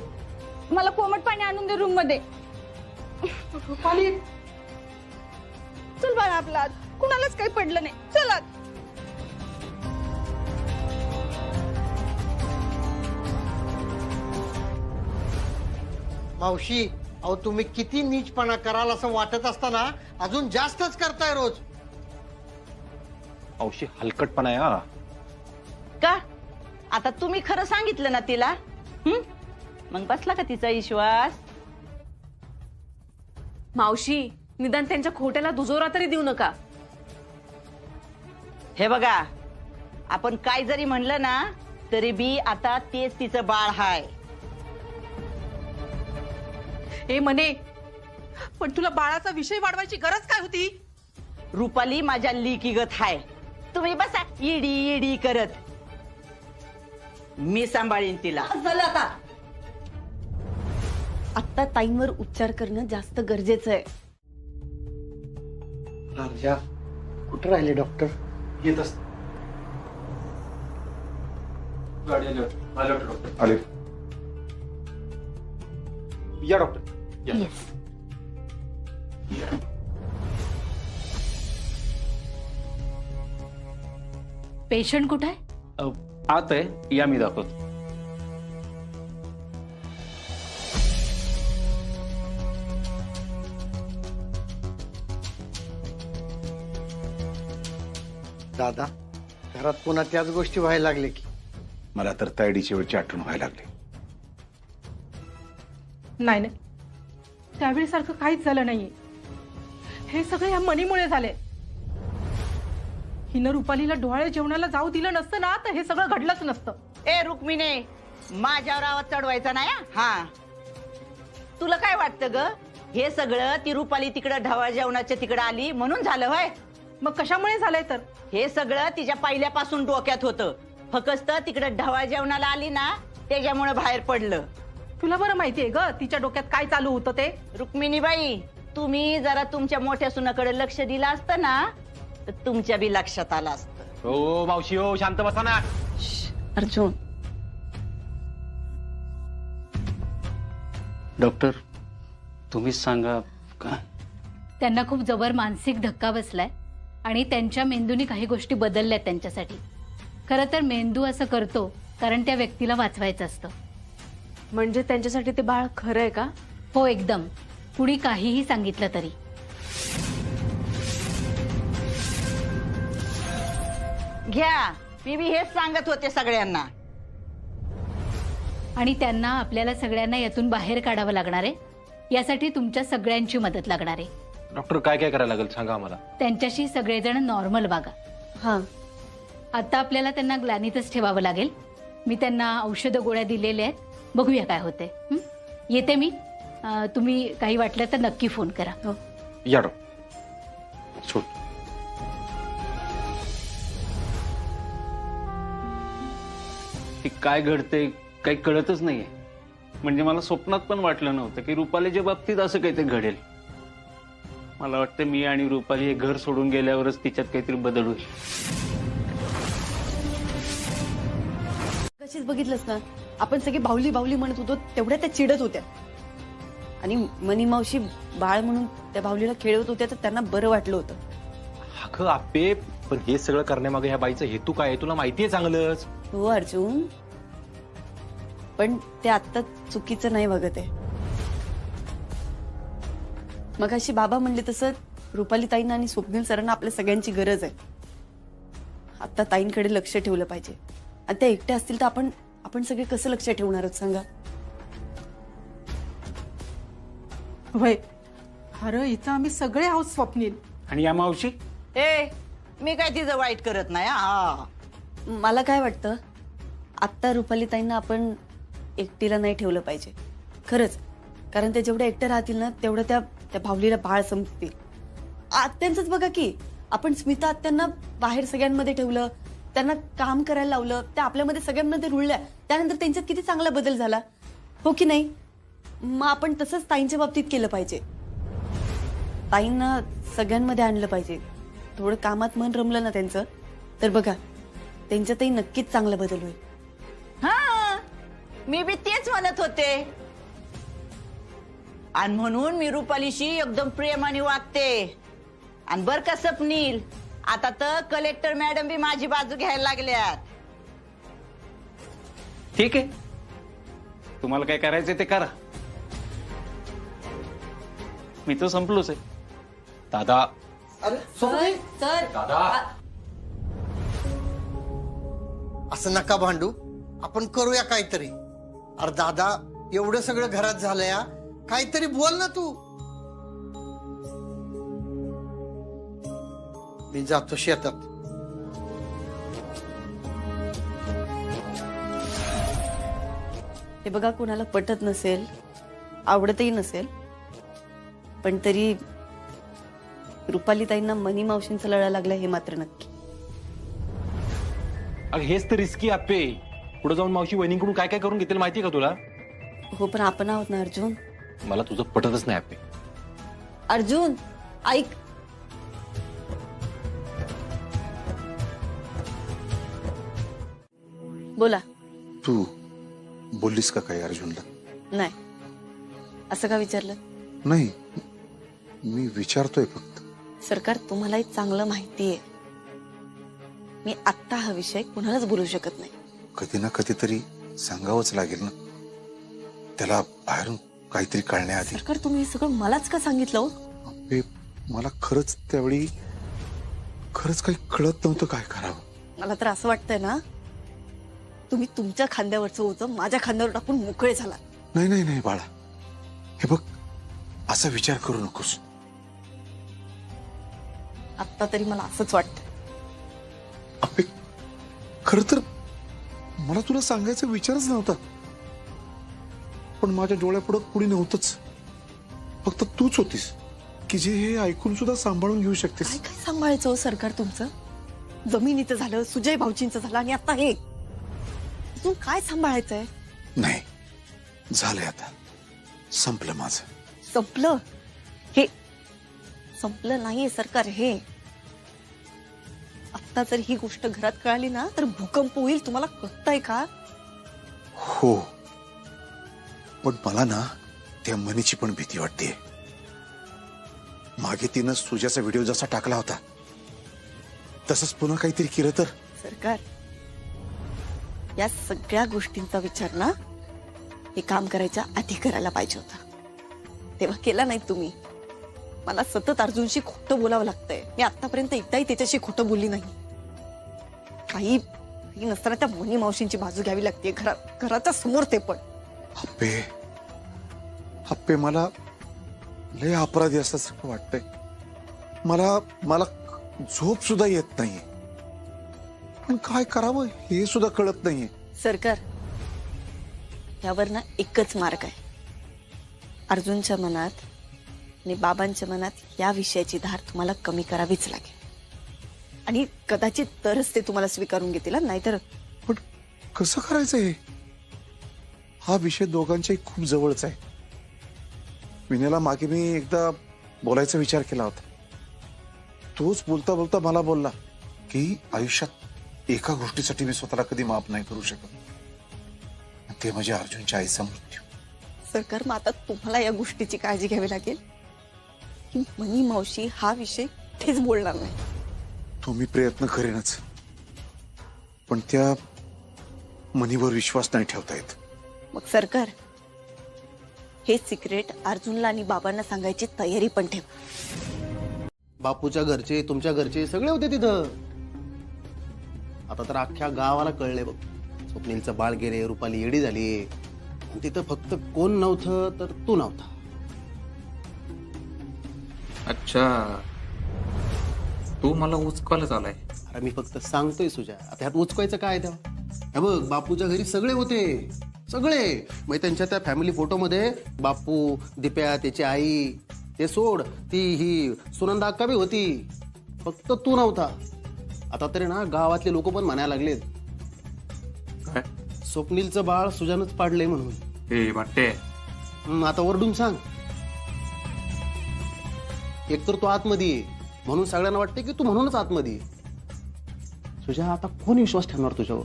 मला कोमट पाणी आणून दे रूम मध्ये. चल बाळा आपला आत. कुणालाच काही पडलं नाही. चल आत. मावशी, अहो तुम्ही किती नीचपणा कराल असं वाटत असताना अजून जास्तच करताय रोज. औषधी हलकटपणा आहे हा. का आता तुम्ही खरं सांगितलं ना तिला? मग बसला का तिचा विश्वास? मावशी, निदान त्यांच्या खोट्याला दुजोरा तरी देऊ नका. हे बघा, आपण काय जरी म्हणलं ना तरी बी आता तेच तिचं बाळ हाय. हे म्हणे, पण तुला बाळाचा विषय वाढवायची गरज काय होती? रुपाली माझ्या लिकीगत हाय. तुम्ही बसा इडी इडी करत. मी सांभाळीन तिला. झालं आता ताईंवर उपचार करणं जास्त गरजेचं आहे. राजा, कुठं राहिले डॉक्टर? येत असत आले. या डॉक्टर. येस. पेशंट कुठे आहे? आत आहे, या मी दाखवतो. दादा, घरात पुन्हा त्याच गोष्टी व्हायला लागले की? मला तर तायडीची वेळची आठवण व्हायला लागली. नाही नाही, त्यावेळी सारखं काहीच झालं नाहीये. हे सगळे या मनीमुळे झाले. हिनं रुपालीला डोहाळे जेवणाला जाऊ दिलं नसतं ना तर हे सगळं घडलंच नसतं. ए रुक्मिणे, माझ्यावर आवाज चढवायचा नाही. हा, तुला काय वाटतं ग? हे सगळं ती रुपाली तिकडं ढवा जेवणाच्या तिकडं आली म्हणून झालं होय? मग कशामुळे झालंय तर? हे सगळं तिच्या पहिल्यापासून डोक्यात होतं. फक्त तिकडं ढवा जेवणाला आली ना त्याच्यामुळे बाहेर पडलं. तुला बरं माहितीये ग तिच्या डोक्यात काय चालू होतं ते? रुक्मिणीबाई, तुम्ही जरा तुमच्या मोठ्या सुनाकडे लक्ष दिलं असतं ना तर तुमच्या बी लक्षात आलं असतं. हो मावशी, हो शांत बसा ना. अर्जुन, डॉक्टर तुम्हीच सांगा का? त्यांना खूप जबर मानसिक धक्का बसलाय आणि त्यांच्या मेंदूने काही गोष्टी बदलल्यात त्यांच्यासाठी. खरं तर मेंदू असं करतो कारण त्या व्यक्तीला वाचवायचं असतं. म्हणजे त्यांच्यासाठी ते बाळ खरं आहे का? हो, एकदम. कुणी काहीही सांगितलं तरी. घ्या, मी बी हेच सांगत होते सगळ्यांना. आणि त्यांना आपल्याला सगळ्यांना यातून बाहेर काढावं लागणार आहे. यासाठी तुमच्या सगळ्यांची मदत लागणार आहे. डॉक्टर काय काय करायला लागेल सांगा आम्हाला. त्यांच्याशी सगळेजण नॉर्मल वागा. हा, आता आपल्याला त्यांना ग्लानीतच ठेवावं लागेल. मी त्यांना औषधं गोळ्या दिलेल्या आहेत. बघूया काय होते. येते मी. तुम्ही काही वाटलं तर नक्की फोन करा. हो. या डॉक्टर. सोड. हे काय घडते काही कळतच नाहीये. म्हणजे मला स्वप्नात पण वाटलं नव्हतं की रुपालीच्या बाबतीत असं काहीतरी घडेल. मला वाटतं मी आणि रुपाली हे घर सोडून गेल्यावरच तिच्यात काहीतरी बदल होईल. कशीच बघितलंस ना, आपण सगळे बाहुली बाहुली म्हणत होतो तेवढ्या त्या चिडत होत्या. आणि मनी मावशी बाळ म्हणून त्या बाहुलीला खेळवत होत्या तर त्यांना बरं वाटलं होतं. अगं आपे, पण हे सगळं करण्यामागे ह्या बाईचा हेतू काय आहे तुला माहितीये चांगलंच. हो अर्जुन, पण ते आत्ता चुकीचं नाही बघत आहे. मगाशी बाबा म्हणले तसं रुपाली ताईंना आणि स्वप्नील सरांना आपल्या सगळ्यांची गरज आहे. आता ताईंकडे लक्ष ठेवलं पाहिजे. आणि त्या एकट्या असतील तर आपण सगळे कसं लक्ष ठेवणार आहोत सांगा? होय, अरे हिचं आम्ही सगळे आहोत स्वप्नील. आणि या मावशी, मी काय तिचं वाईट करत नाही. हा, मला काय वाटतं, आत्ता रुपाली ताईंना आपण एकटीला नाही ठेवलं पाहिजे खरंच. कारण ते जेवढ्या एकट्या राहतील ना तेवढं त्या भावलीला बाळ समजतील. आत्यांचंच बघा की, आपण स्मिता आत्यांना बाहेर सगळ्यांमध्ये ठेवलं, त्यांना काम करायला लावलं, त्या आपल्यामध्ये सगळ्यांमध्ये रुळल्या, त्यानंतर त्यांच्यात किती चांगला बदल झाला, हो की नाही? मग आपण तसंच ताईंच्या बाबतीत केलं पाहिजे. ताईंना सगळ्यांमध्ये आणलं पाहिजे. थोडं कामात मन रमलं ना त्यांचं तर बघा त्यांच्यातही नक्कीच चांगला बदल होईल. हा, मी बी तेच म्हणत होते. आणि म्हणून मी रुपालीशी एकदम प्रेमाने वागते. आणि बर का स्वप्नील, आता तर कलेक्टर मॅडम बी माझी बाजू घ्यायला लागल्यात. ठीक आहे, तुम्हाला काय करायचंय ते करा. मी तर संपलोच आहे. दादा असं नका भांडू, आपण करूया काहीतरी. अरे दादा, एवढं सगळं घरात झालं या, काहीतरी बोल ना तू. मी जातो शेतात. हे बघा कोणाला पटत नसेल, आवडतही नसेल, पण तरी रुपाली ताईंना मनी मावशींचा लढा लागला हे मात्र नक्की. अगं हेच तर रिस्की आपे. पुढे जाऊन मावशी वहिनीकडून काय काय करून घेतील माहिती का तुला? हो पण आपण आहोत ना अर्जुन. मला तुझं पटतच नाही आपे. अर्जुन ऐक, बोला. तू बोललीस का काही अर्जुनला? नाही, असं का विचारलं? नाही, मी विचारतोय फक्त. सरकार तुम्हालाही चांगलं माहितीये मी आत्ता हा विषय कुणालाच बोलू शकत नाही. कधी ना कधीतरी सांगावंच लागेल ना त्याला, बाहेरून काहीतरी कळण्याआधी. सरकार तुम्ही हे सगळं मलाच का सांगितलं हो? मला खरंच त्यावेळी खरंच काही कळत नव्हतं काय करावं. मला तर असं वाटतंय ना तुम्ही तुमच्या खांद्यावरचं ओझं माझ्या खांद्यावर टाकून मोकळे झाला. नाही नाही नाही बाळा, हे बघ असा विचार करू नकोस. आत्ता तरी मला असंच वाटतं. आपे खर तर मला तुला सांगायचा विचारच नव्हता, पण माझ्या डोळ्यापुढं कुणी नव्हतंच. फक्त तूच होतीस की जे हे ऐकून सुद्धा सांभाळून घेऊ शकतेस. काय काय सांभाळायचं हो सरकार तुमचं? जमिनीचं झालं, सुजय भाऊजींचं झालं आणि आता हे. अजून काय सांभाळायचंय? नाही, झालंय आता, संपलं माझं. संपलं? हे संपलं नाहीये सरकार. हे आता जर ही गोष्ट घरात कळाली ना तर भूकंप होईल. तुम्हाला कळतंय का? हो, पण मला ना त्या मनीची पण भीती वाटते. मागे तिनं सुजाचा व्हिडिओ जसा टाकला होता तसंच पुन्हा काहीतरी केलं तर? सरकार या सगळ्या गोष्टींचा विचार ना हे काम करायच्या आधी करायला पाहिजे होता. तेव्हा केला नाही तुम्ही. मला सतत अर्जुनशी खोटं बोलावं लागतंय. मी आतापर्यंत एकदाही त्याच्याशी खोटं बोलली नाही. काही नसताना त्या मनी मावशींची बाजू घ्यावी लागते घराच्या समोर, ते पण. हप्पे मला लय अपराधी असल्यासारखं वाटतंय. मला झोप सुद्धा येत नाहीये, पण काय करावं हे सुद्धा कळत नाहीये. सरकार यावर ना एकच मार्ग आहे. अर्जुनच्या मनात आणि बाबांच्या मनात या विषयाची धार तुम्हाला कमी करावीच लागेल. आणि कदाचित तरच ते तुम्हाला स्वीकारून घेतील, नाहीतर. पण कसं करायचं हे? हा विषय दोघांच्याही खूप जवळचा आहे. विनयला मागे मी एकदा बोलायचा विचार केला होता. तोच बोलता बोलता मला बोलला की आयुष्यात एका गोष्टीसाठी मी स्वतःला कधी माफ नाही करू शकत, ते म्हणजे अर्जुनच्या आईचा मृत्यू. सरकार मग आता तुम्हाला या गोष्टीची काळजी घ्यावी लागेल की मनी मावशी हा विषय तेच बोलणार नाही. तो मी प्रयत्न करेनच, पण त्या मनीवर विश्वास नाही ठेवता येत. मग सरकार हे सिक्रेट अर्जुनला आणि बाबांना सांगायची तयारी पण ठेवा. बापूच्या घरचे, तुमच्या घरचे सगळे होते तिथं. आता तर अख्ख्या गावाला कळले बघ, स्वप्नीलचं बाळ गेले, रुपाली येडी झाली. तिथं फक्त कोण नव्हतं तर तू नव्हता. अच्छा, तू मला उचकायला आलाय? अरे मी फक्त सांगतोय सुजा, आता ह्यात उचकायचं काय? तेव्हा हे बघ, बापूच्या घरी सगळे होते, सगळे. मग त्यांच्या त्या फॅमिली फोटोमध्ये बापू, दिप्या, त्याची आई, ते सोड, ती ही सुनंदा अक्का बी होती. फक्त तू नव्हता. आता तरी ना गावातले लोक पण म्हणायला लागलेत स्वप्नीलचं बाळ सुजानच पाडलंय म्हणून. हे वाटते आता ओरडून सांग. एकतर तू आतमध्ये आहे म्हणून सगळ्यांना वाटते की तू म्हणूनच आतमध्ये आहे. तुझ्या आता कोण विश्वास ठेवणार तुझ्यावर?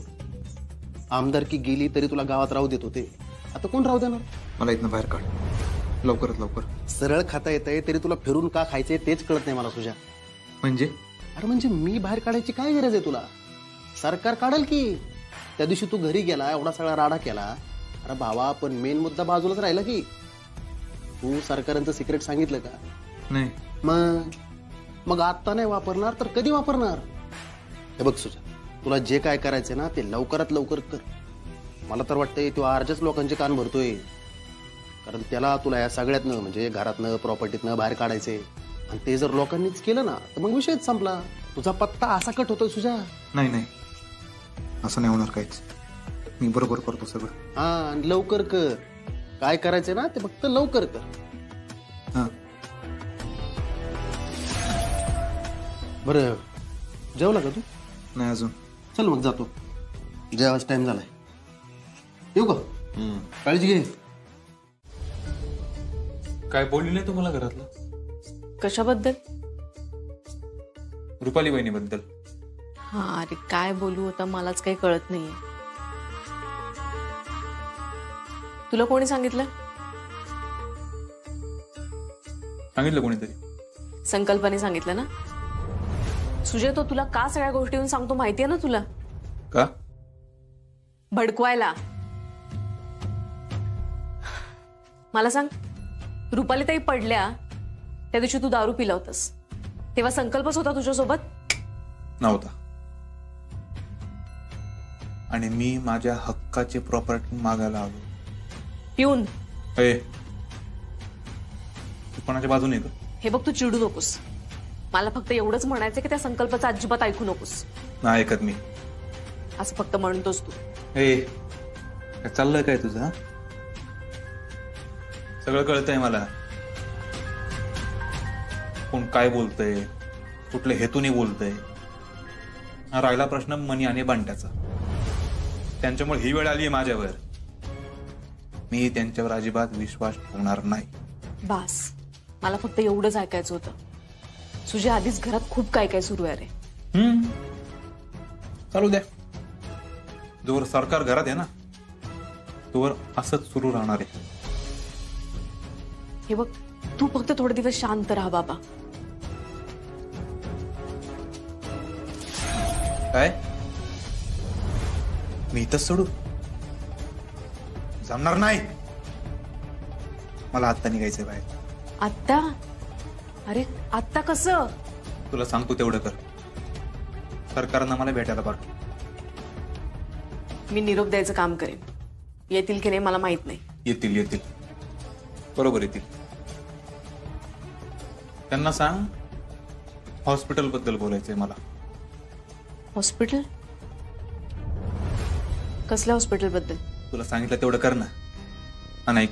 आमदारकी गेली तरी तुला गावात राहू देत होते, आता कोण राहू देणार? मला इथनं बाहेर काढ, लवकरात लवकर. सरळ खाता येतंय तरी तुला फिरून का खायचंय तेच कळत नाही मला तुझ्या. म्हणजे अरे म्हणजे मी बाहेर काढायची काय गरज आहे तुला? सरकार काढल की. त्या दिवशी तू घरी गेला, एवढा सगळा राडा केला. अरे भावा, पण मेन मुद्दा बाजूलाच राहिला की. तू सरकारांचं सिक्रेट सांगितलं का? नाही. मग आता नाही वापरणार तर कधी वापरणार? हे बघ सुजा, तुला जे काय करायचंय ना ते लवकरात लवकर कर. मला तर वाटतंय तो अर्जच लोकांचे कान भरतोय, कारण त्याला तुला या सगळ्यातनं म्हणजे घरातनं प्रॉपर्टीतनं बाहेर काढायचंय. आणि ते जर लोकांनीच केलं ना तर मग विषयच संपला. तुझा पत्ता असा कट होतोय सुजा. नाही नाही, असं नाही होणार काहीच. मी बरोबर करतो सगळं. हा, आणि लवकर कर. काय करायचंय ना ते फक्त लवकर कर. हा. बरं, जेवला का तू? नाही अजून. चल मग जातो, जेवायचा टाइम झालाय. येऊ का? काळजी घे. काय बोलली नाही तुम्हाला घरातलं? कशाबद्दल? रुपाली बहिणीबद्दल. हा, अरे काय बोलू आता मलाच काही कळत नाहीये. तुला कोणी सांगितलं? सांगितलं कोणीतरी. संकल्पने सांगितलं ना? सुजय, तो तुला का सगळ्या गोष्टी सांगतो माहितीये ना तुला? का? भडकवायला. मला सांग, रुपाली ताई पडल्या त्या दिवशी तू दारू पिला होतास, तेव्हा संकल्पच होता तुझ्यासोबत? नव्हता. आणि मी माझ्या हक्काची प्रॉपर्टी मागायला आलो. पिऊन? तू कोणाच्या बाजूने का? हे बघ, तू चिडू नकोस. मला फक्त एवढंच म्हणायचं की त्या संकल्पाचं अजिबात ऐकू नकोस. नाही ऐकत मी. असं फक्त म्हणतोस तू. काय चाललंय काय तुझं? सगळं कळतंय मला. कोण काय बोलतंय, कुठल्या हेतूने बोलतंय. हा राहिला प्रश्न मनी आणि बांट्याचा. त्यांच्यामुळे ही वेळ आली आहे माझ्यावर. मी त्यांच्यावर अजिबात विश्वास ठेवणार नाही. बास, मला फक्त एवढंच ऐकायचं होतं. सुजय, आधीच घरात खूप काय काय सुरू आहे रे. चालू द्या. जोवर सरकार घरात आहे ना तोवर असंच सुरू राहणार आहे. हे बघ, तू फक्त थोडे दिवस शांत राहा बाबा. काय? मी इथंच सोडू? जमणार नाही. मला आत्ता निघायचंय बाहेर. आत्ता? अरे आत्ता कसं? तुला सांगतो तेवढं कर. सरकारनं मला भेटायला पाठव. मी निरोप द्यायचं काम करेन. येतील की नाही मला माहित नाही. येतील येतील, बरोबर येतील. त्यांना सांग हॉस्पिटल बद्दल बोलायचंय मला. हॉस्पिटल? कसल्या हॉस्पिटल बद्दल? तुला सांगितलं तेवढं कर ना. आणि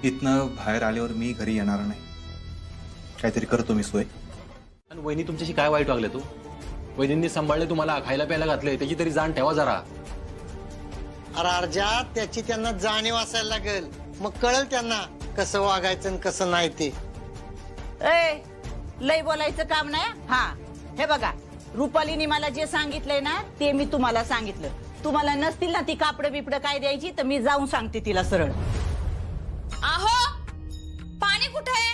इथनं बाहेर आल्यावर मी घरी येणार नाही. काहीतरी करतो मी सोय. आणि वहिनी तुमच्याशी काय वाईट वागले? तू वहिनींनी सांभाळले, तुम्हाला खायला प्यायला घातले, त्याची तरी जाण ठेवा जरा. अरे अर्जा, त्याची त्यांना जाणीव असायला लागेल, मग कळेल त्यांना कसं वागायचं आणि कसं नाही ते. लय बोलायचं काम नाही. हा, हे बघा, रुपालीने मला जे सांगितलंय ना ते मी तुम्हाला सांगितलं. तुम्हाला नसतील ना ती कापड बिपड काय द्यायची तर मी जाऊन सांगते तिला सरळ. आहो, पाणी कुठे आहे?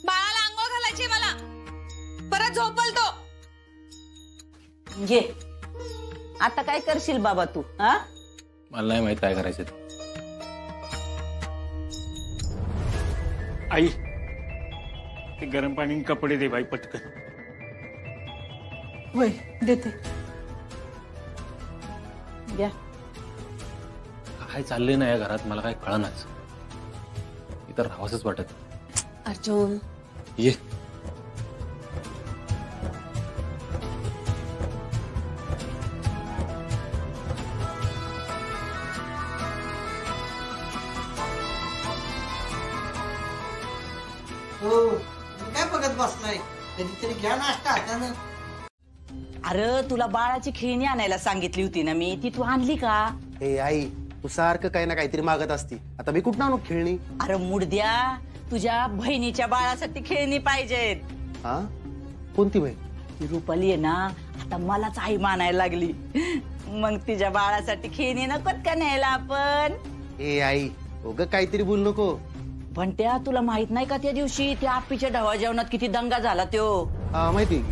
बाळाला आंघोळ घालायची मला. परत झोपल तो. घे. आता काय करशील बाबा तू? हा, मला नाही माहित काय करायचं. आई, ते गरम पाणी आणि कपडे दे बाई पटकन. होय, देते. द्या. काय चाललंय ना या घरात मला काय कळनाच. इथं राहावंच वाटत. अर्जुन, ये. हो, काय बघत बसलाय? कधीतरी घ्या नाश्ता हातानं. अरे तुला बाळाची खेळणी आणायला सांगितली होती ना मी, ती तू आणली का? हे आई, तू सारखं काही ना काहीतरी मागत असती. आता मी कुठं आणू खेळणी? अरे मुडद्या, तुझ्या बहिणीच्या बाळासाठी खेळणी पाहिजेत. हा, कोणती बहीण? ती रुपाली आहे ना, आता मलाच आई मानायला लागली. मग तिच्या बाळासाठी खेळणी नकोत का न्यायला आपण? ए आई, उगं काहीतरी बोलू नको. पण त्या तुला माहित नाही का त्या दिवशी त्या आप्पीच्या ढवा जेवणात किती दंगा झाला त्यो? हा माहिती.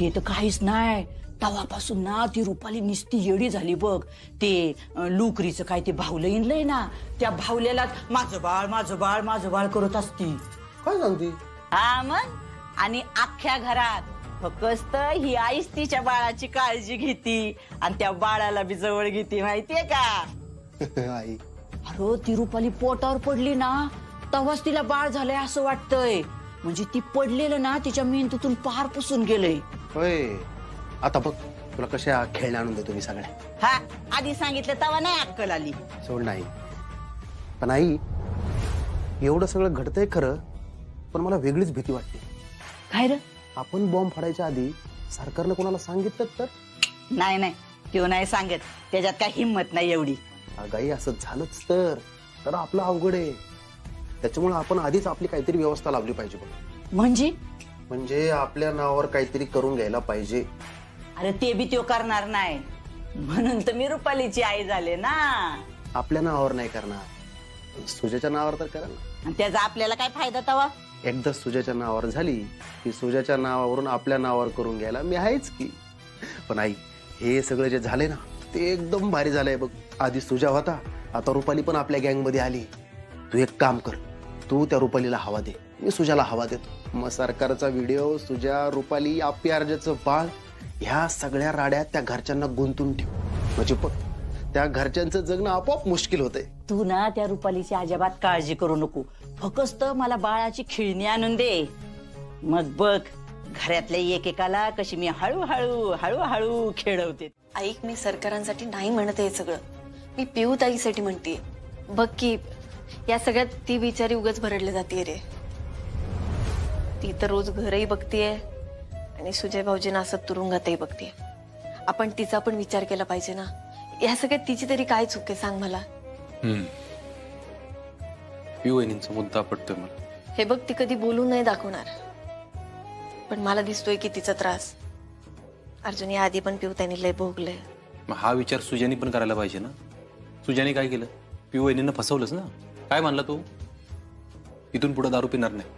ते तर काहीच नाही. तेव्हापासून ना ती रुपाली निस्ती येडी झाली बघ. ते लुकरीचं काय ते भावलं इंडलंय ना, त्या भावल्यालाच माझं बाळ माझं बाळ माझं बाळ करत असती. काय सांगते? हा मग, आणि अख्ख्या घरात फक्त ही आईच तिच्या बाळाची काळजी घेती आणि त्या बाळाला बी जवळ घेती, माहितीये का? आई, अरे ती रुपाली पोटावर पडली ना, तेव्हाच तिला बाळ झालंय असं वाटतंय. म्हणजे ती पडलेलं ना तिच्या मेंदूतून पार पुसून गेलंय. होय. आता बघ, तुला कशा खेळण्या आणून देतो मी सगळ्या. हा, आधी सांगितलं तेव्हा नाही अक्कल आली. सोड नाही. पण आई, एवढं सगळं घडतंय खरं, पण मला वेगळीच भीती वाटते. काय रे? आपण बॉम्ब फाडायच्या आधी सरकारनं कोणाला सांगितलं तर? नाही नाही, तो नाही सांगत. त्याच्यात काय हिंमत नाही एवढी. अगाई, असं झालंच तर आपलं अवघड आहे. त्याच्यामुळे आपण आधीच आपली काहीतरी व्यवस्था लावली पाहिजे बघ. म्हणजे आपल्या नावावर काहीतरी करून घ्यायला पाहिजे. अरे ते बी तो करणार नाही, म्हणून तर मी रुपालीची आई झाले ना. आपल्या नावावर नाही करणार, सुजाच्या नावावर तर करा ना. आणि त्याचा आपल्याला काय फायदा तवा? एकदा सुजाच्या नावावर झाली की सुजाच्या नावावरून आपल्या नावावर करून घ्यायला मी आहेच की. पण आई, हे सगळं जे झालंय ना, ते एकदम भारी झालंय बघ. आधी सुजा होता, आता रुपाली पण आपल्या गँग मध्ये आली. तू एक काम कर, तू त्या रुपालीला हवा दे, मी सुजाला हवा देतो. मग सरकारचा व्हिडिओ, सुजा, रुपाली, आप्पी अर्जाचं बाळ, ह्या सगळ्या राड्यात त्या घरच्यांना गुंतून ठेव. म्हणजे बघ, त्या घरच्यांचं जगणं आपोआप मुश्किल होतंय. तू ना त्या रुपालीची अजिबात काळजी करू नको. फक्त मला बाळाची खेळणी आणून दे. मग बघ, घरातल्या एकेकाला कशी मी हळूहळू हळूहळू खेळवते. ऐक, मी सरकारांसाठी नाही म्हणते हे सगळं. मी पिऊ ताईसाठी म्हणते. बघ की, या सगळ्यात ती बिचारी उगाच भरडले जाते रे. ती तर रोज घरही बघतीये आणि सुजय भाऊजींना असं तुरुंगातही बघतीये. आपण तिचा पण विचार केला पाहिजे ना. या सगळ्यात तिची तरी काय चूक आहे सांग मला. पिऊ वहिनींचा मुद्दा पडतोय मला. हे बघ, ती कधी बोलून नाही दाखवणार, पण मला दिसतोय की तिचा त्रास अर्जुन या आधी पण पिऊ त्यांनी लय भोगलंय. मग हा विचार सुजानी पण करायला पाहिजे ना. सुजानी काय केलं? पिऊ वहिनींना फसवलंच ना. काय मानला तू? इथून पुढे दारू पिणार नाही,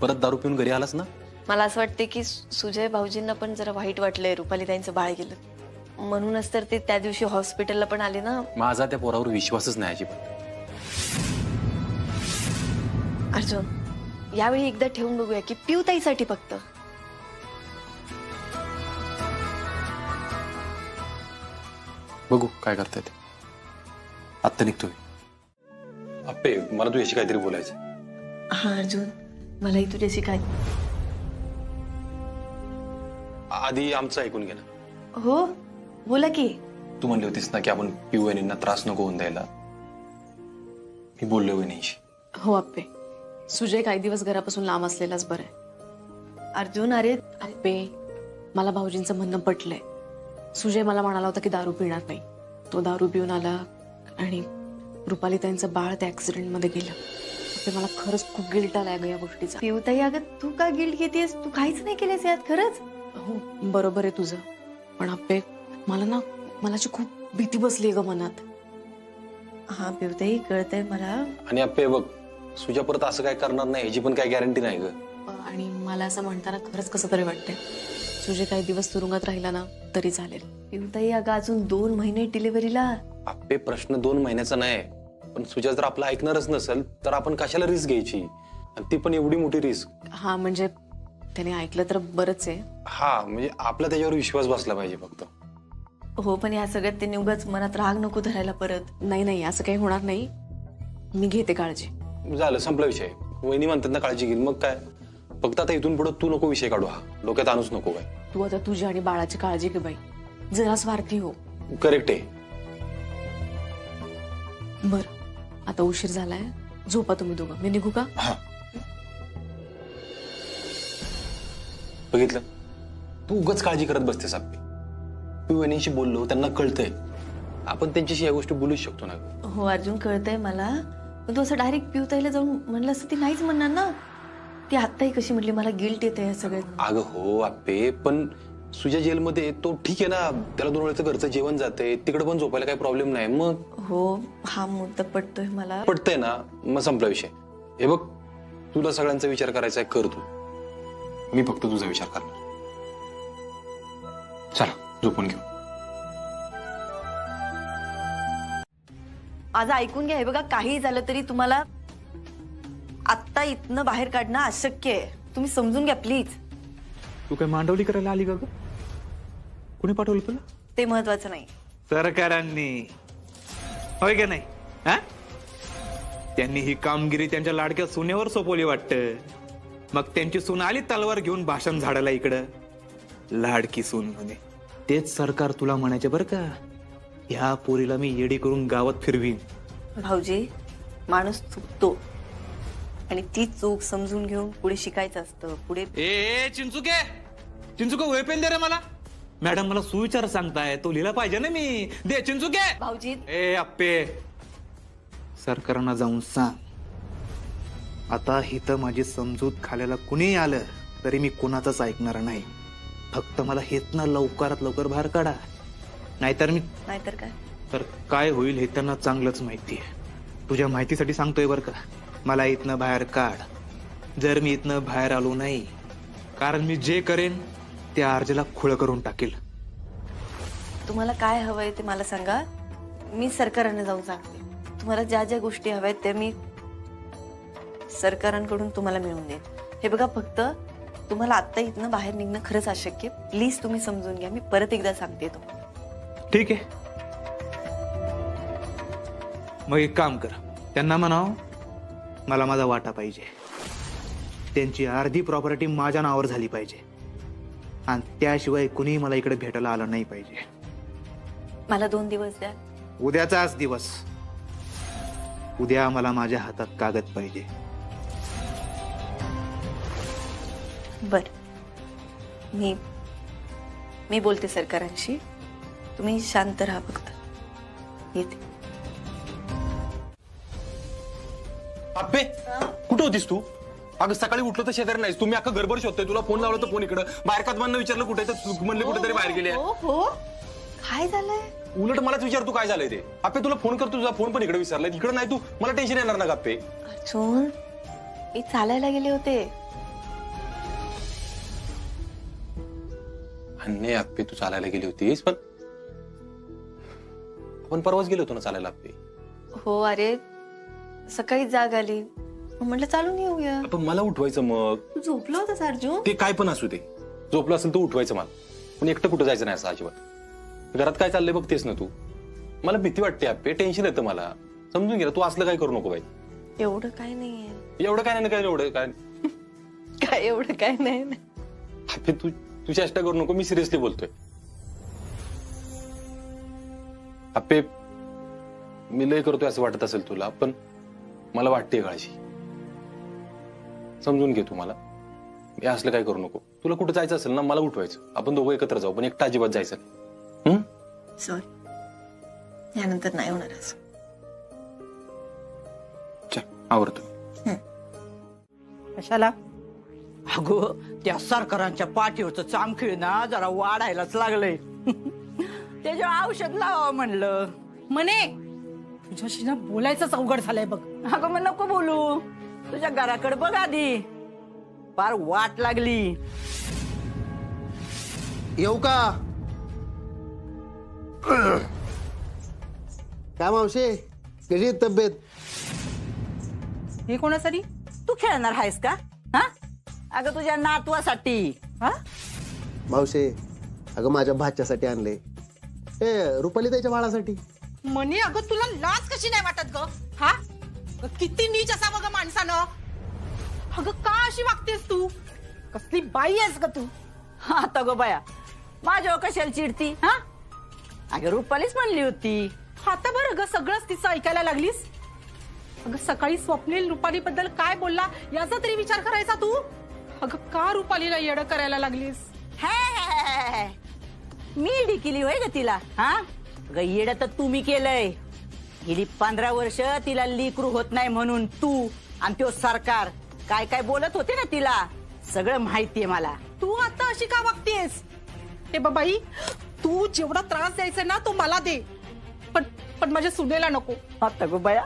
परत दारू पिऊन घरी आलास ना. मला असं वाटते की सुजय भाऊजींना पण जरा वाईट वाटलंय रुपाली ताईंचं बाळ गेलं, म्हणूनच तर ते त्या दिवशी हॉस्पिटलला पण आले ना. माझा त्या पोरावर विश्वासच नाही अजिबात. अर्जुन, यावेळी एकदा ठेवून बघूया की पिऊ ताईसाठी फक्त. बघू काय करताय ते. आत्ता निघतोय. अप्पे, मला तुझ्याशी काहीतरी बोलायचं. हा अर्जुन, मलाही तुझ्याशी काय. आधी आमचं ऐकून घे ना. हो, बोला की. तू म्हणली होतीस ना की आपण पिऊ वहिनींना त्रास नको होऊन द्यायला. मी बोललो वहिनीशी. हो अप्पे, सुजय काही दिवस घरापासून लांब असलेलाच बरं आहे. अर्जुन, अरे अप्पे, मला भाऊजींचं म्हणणं पटलंय. सुजय मला म्हणाला होता की दारू पिणार नाही. तो दारू पिऊन आला आणि रुपाली ताईंचं बाळ त्या ऍक्सिडेंट मध्ये गेलं. ते मला खरंच खूप गिल्ट आलाय ग या गोष्टीचा. पिऊताई, अगं तू का गिल्ट घेतेस? तू काहीच नाही केलेस यात खरंच. हो, बरोबर आहे तुझं, पण अप्पे मला मनाची खूप भीती बसली ग मनात. हा पिऊताई, कळतंय मला. आणि अप्पे बघ, सुजा परत असं काय करणार नाही ह्याची पण काय गॅरंटी नाही ग. आणि मला असं म्हणताना खरंच कसं तरी वाटतंय. सुजय काही दिवस तुरुंगात राहिला ना तरी चालेल. पिऊताई, अगं अजून 2 महिने डिलिव्हरीला. अप्पे, प्रश्न 2 महिन्याचा नाही, पण सुजा जर आपलं ऐकणारच नसेल तर आपण कशाला रिस्क घ्यायची, आणि ती पण एवढी मोठी रिस्क. हा, म्हणजे त्याने ऐकलं तर बरंच आहे. हा, म्हणजे आपला त्याच्यावर विश्वास बसला पाहिजे फक्त. हो, पण या सगळ्यात त्यांनी उगाच मनात राग नको धरायला परत. नाही, असं काही होणार नाही. मी घेते काळजी. झालं, संपला विषय. वहिनी म्हणतात ना काळजी घेईल, मग काय. फक्त आता इथून पुढे तू नको विषय काढू. हा, डोक्यात आणूच नको काय. तू आता तुझी आणि बाळाची काळजी घे बाई, जरा स्वार्थी हो. करेक्ट आहे. बर, आता उशीर झालाय, झोपा तुम्ही दोघं. मी निघू का? बघितलं, तू उगाच काळजी करत बसतेस अप्पे. पिऊ वहिनीशी बोललो, त्यांना कळतंय. आपण त्यांच्याशी या गोष्टी बोलूच शकतो ना ग. हो अर्जुन कळतंय मला, पण तू असं डायरेक्ट पिऊताईला जाऊन म्हणलं असं ती नाहीच म्हणणार ना. ती आत्ताही कशी म्हटली मला गिल्ट येते या सगळ्यात. अगं हो आप्पे, पण सुजा जेलमध्ये तो ठीक आहे ना, त्याला 2 वेळचं घरचं जेवण जाते, तिकडे पण झोपायला काही प्रॉब्लेम नाही. मग हो हा मुद्दा पटतोय मला. पटतंय ना, मग संपला विषय. हे बघ, तुला सगळ्यांचा विचार करायचा आहे, कर तू. मी फक्त तुझा विचार करणार. चला झोपून घेऊ. माझं ऐकून घ्या. हे बघा, काही झालं तरी तुम्हाला आत्ता इथनं बाहेर काढणं अशक्य आहे. तुम्ही समजून घ्या प्लीज. तू काय मांडवली करायला आली का ग? कुणी पाठवलं तुला? ते महत्वाचं नाही. सरकारांनी, होय का नाही? हा, त्यांनी ही कामगिरी त्यांच्या लाडक्या सुनेवर सोपवली वाटतं. मग त्यांची सून आली तलवार घेऊन भाषण झाडाला इकडं. लाडकी सून म्हणे. तेच सरकार तुला म्हणायचे बरं का, ह्या पोरीला मी येडी करून गावात फिरवीन. भाऊजी, माणूस चुकतो आणि ती चूक समजून घेऊन पुढे शिकायचं असतं. पुढे ए चिंचुके, चिंचुके वय पेन दे रे मला. मॅडम मला सुविचार सांगताय, तो लिहिला पाहिजे ना मी. दे चिंचुके. भाऊजी ए अप्पे, सरकारांना जाऊन सांग, आता हिथं माझी समजूत खाल्याला कुणी आलं तरी मी कोणाचंच ऐकणार नाही. फक्त मला हेतनं लवकरात लवकर बाहेर काढा, नाहीतर काय तर काय होईल हे त्यांना चांगलंच माहिती आहे. तुझ्या माहितीसाठी सांगतोय बरं का, मला इथनं बाहेर काढ. जर मी इथनं बाहेर आलो नाही, कारण मी जे करेन त्या अर्जाला खुळ करून टाकेल. तुम्हाला काय हवंय ते मला सांगा, मी सरकारांना जाऊन सांगते. तुम्हाला ज्या ज्या गोष्टी हव्यात त्या मी सरकारांकडून तुम्हाला मिळवून देईन. हे बघा, फक्त तुम्हाला आत्ता इथनं बाहेर निघणं खरंच अशक्य. प्लीज तुम्ही समजून घ्या. मी परत एकदा सांगते तो. ठीक आहे, मग एक काम कर, त्यांना म्हणाव मला माझा वाटा पाहिजे. त्यांची अर्धी प्रॉपर्टी माझ्या नावावर झाली पाहिजे आणि त्याशिवाय कुणी मला इकडे भेटायला आलं नाही पाहिजे. मला 2 दिवस द्या. उद्याचाच दिवस. उद्या मला माझ्या हातात कागद पाहिजे. बर, मी बोलते सरकारांशी. तुम्ही शांत राहा फक्त. येते. अप्पे, कुठं होतीस तू? अगं सकाळी उठलो तर शेजारी नाहीस. तुम्ही अख्खा घरभर शोधतोय, तुला फोन लावला तर फोन इकडं. बाहेर कादमांना विचारलं कुठे, तर म्हणले कुठेतरी बाहेर गेले. हो, काय झालंय? उलट मलाच विचार तू काय झालंय ते. अप्पे तुला फोन करतो, तुझा फोन पण इकडे विसरलाय. इकडे नाही तू, मला टेन्शन येणार ना अप्पे. अर्जुन, मी चालायला गेले होते. नाही अप्पे, तू चालायला गेली होतीस, पण आपण परवाच गेलो होतो ना चालायला अप्पे. हो, अरे सकाळी जाग आली, म्हटलं चालून येऊया. पण मला उठवायचं. मग तू झोपला होतास अर्जुन. ते काय पण असू दे, झोपलं असेल तर उठवायचं मला. पण एकटं कुठं जायचं नाही असं अजिबात. घरात काय चाललंय बघतेस ना तू. मला भीती वाटते अप्पे, टेन्शन येतं मला. समजून घे, तू असलं काय करू नको बाई. एवढं काय नाहीये. एवढं काय नाही, काय एवढं काय काय एवढं काय नाही. अप्पे तू चेष्टा करू नको, मी सिरियसली बोलतोय. अप्पे मी लय करतोय असं वाटत असेल तुला, पण मला वाटते काळजी. समजून घे तू मला. मी असलं काय करू नको. तुला कुठं जायचं असेल ना, मला उठवायचं. आपण दोघं एकत्र जाऊ, पण एकटा अजिबात जायचं नाही. सॉरी, यानंतर नाही होणार असं. आवडतो. कशाला? अगो, त्या सरकारांच्या पाठीवरचं चामखीळ ना जरा वाढायलाच लागलंय. त्याच्यावर औषध लावावं म्हणलं. म्हणे तुझ्याशी ना बोलायचंच अवघड झालंय बघ. अगं मग नको बोलू. तुझ्या घराकडे बघ आधी, फार वाट लागली. येऊ का? काय मावशे, कशी आहे तब्येत? हे कोणासाठी? तू खेळणार आहेस का? हा, अगं तुझ्या नातवासाठी. हा मावशे, अगं माझ्या भाच्यासाठी आणले. ए रुपाली त्याच्या बाळासाठी. म्हणे अगं तुला लाज कशी नाही वाटत ग? हा, किती नीच असा बघ माणसानं. अगं का अशी वागतेस तू? कसली बाई आहेस ग तू? आता गो बाया, माझ्यावर कशाला चिडती? हा, अगं रुपालीच म्हणली होती. आता बरं ग सगळंच तिचं ऐकायला लागलीस. अगं सकाळी स्वप्नील रुपाली बद्दल काय बोलला याचा तरी विचार करायचा तू. अगं का रुपालीला येडं करायला लागलीस? मी डिकिली होय ग तिला? हा, अगं येडं तर तुम्ही केलंय. गेली 15 वर्ष तिला लेकरू होत नाही म्हणून तू आणि तो सरकार काय काय बोलत होते ना तिला, सगळं माहितीये मला. तू आता अशी का वागतेस? हे बाबाई, तू जेवढा त्रास द्यायचा ना तो मला दे, पण पण माझ्या सुनेला नको. आता गो बया,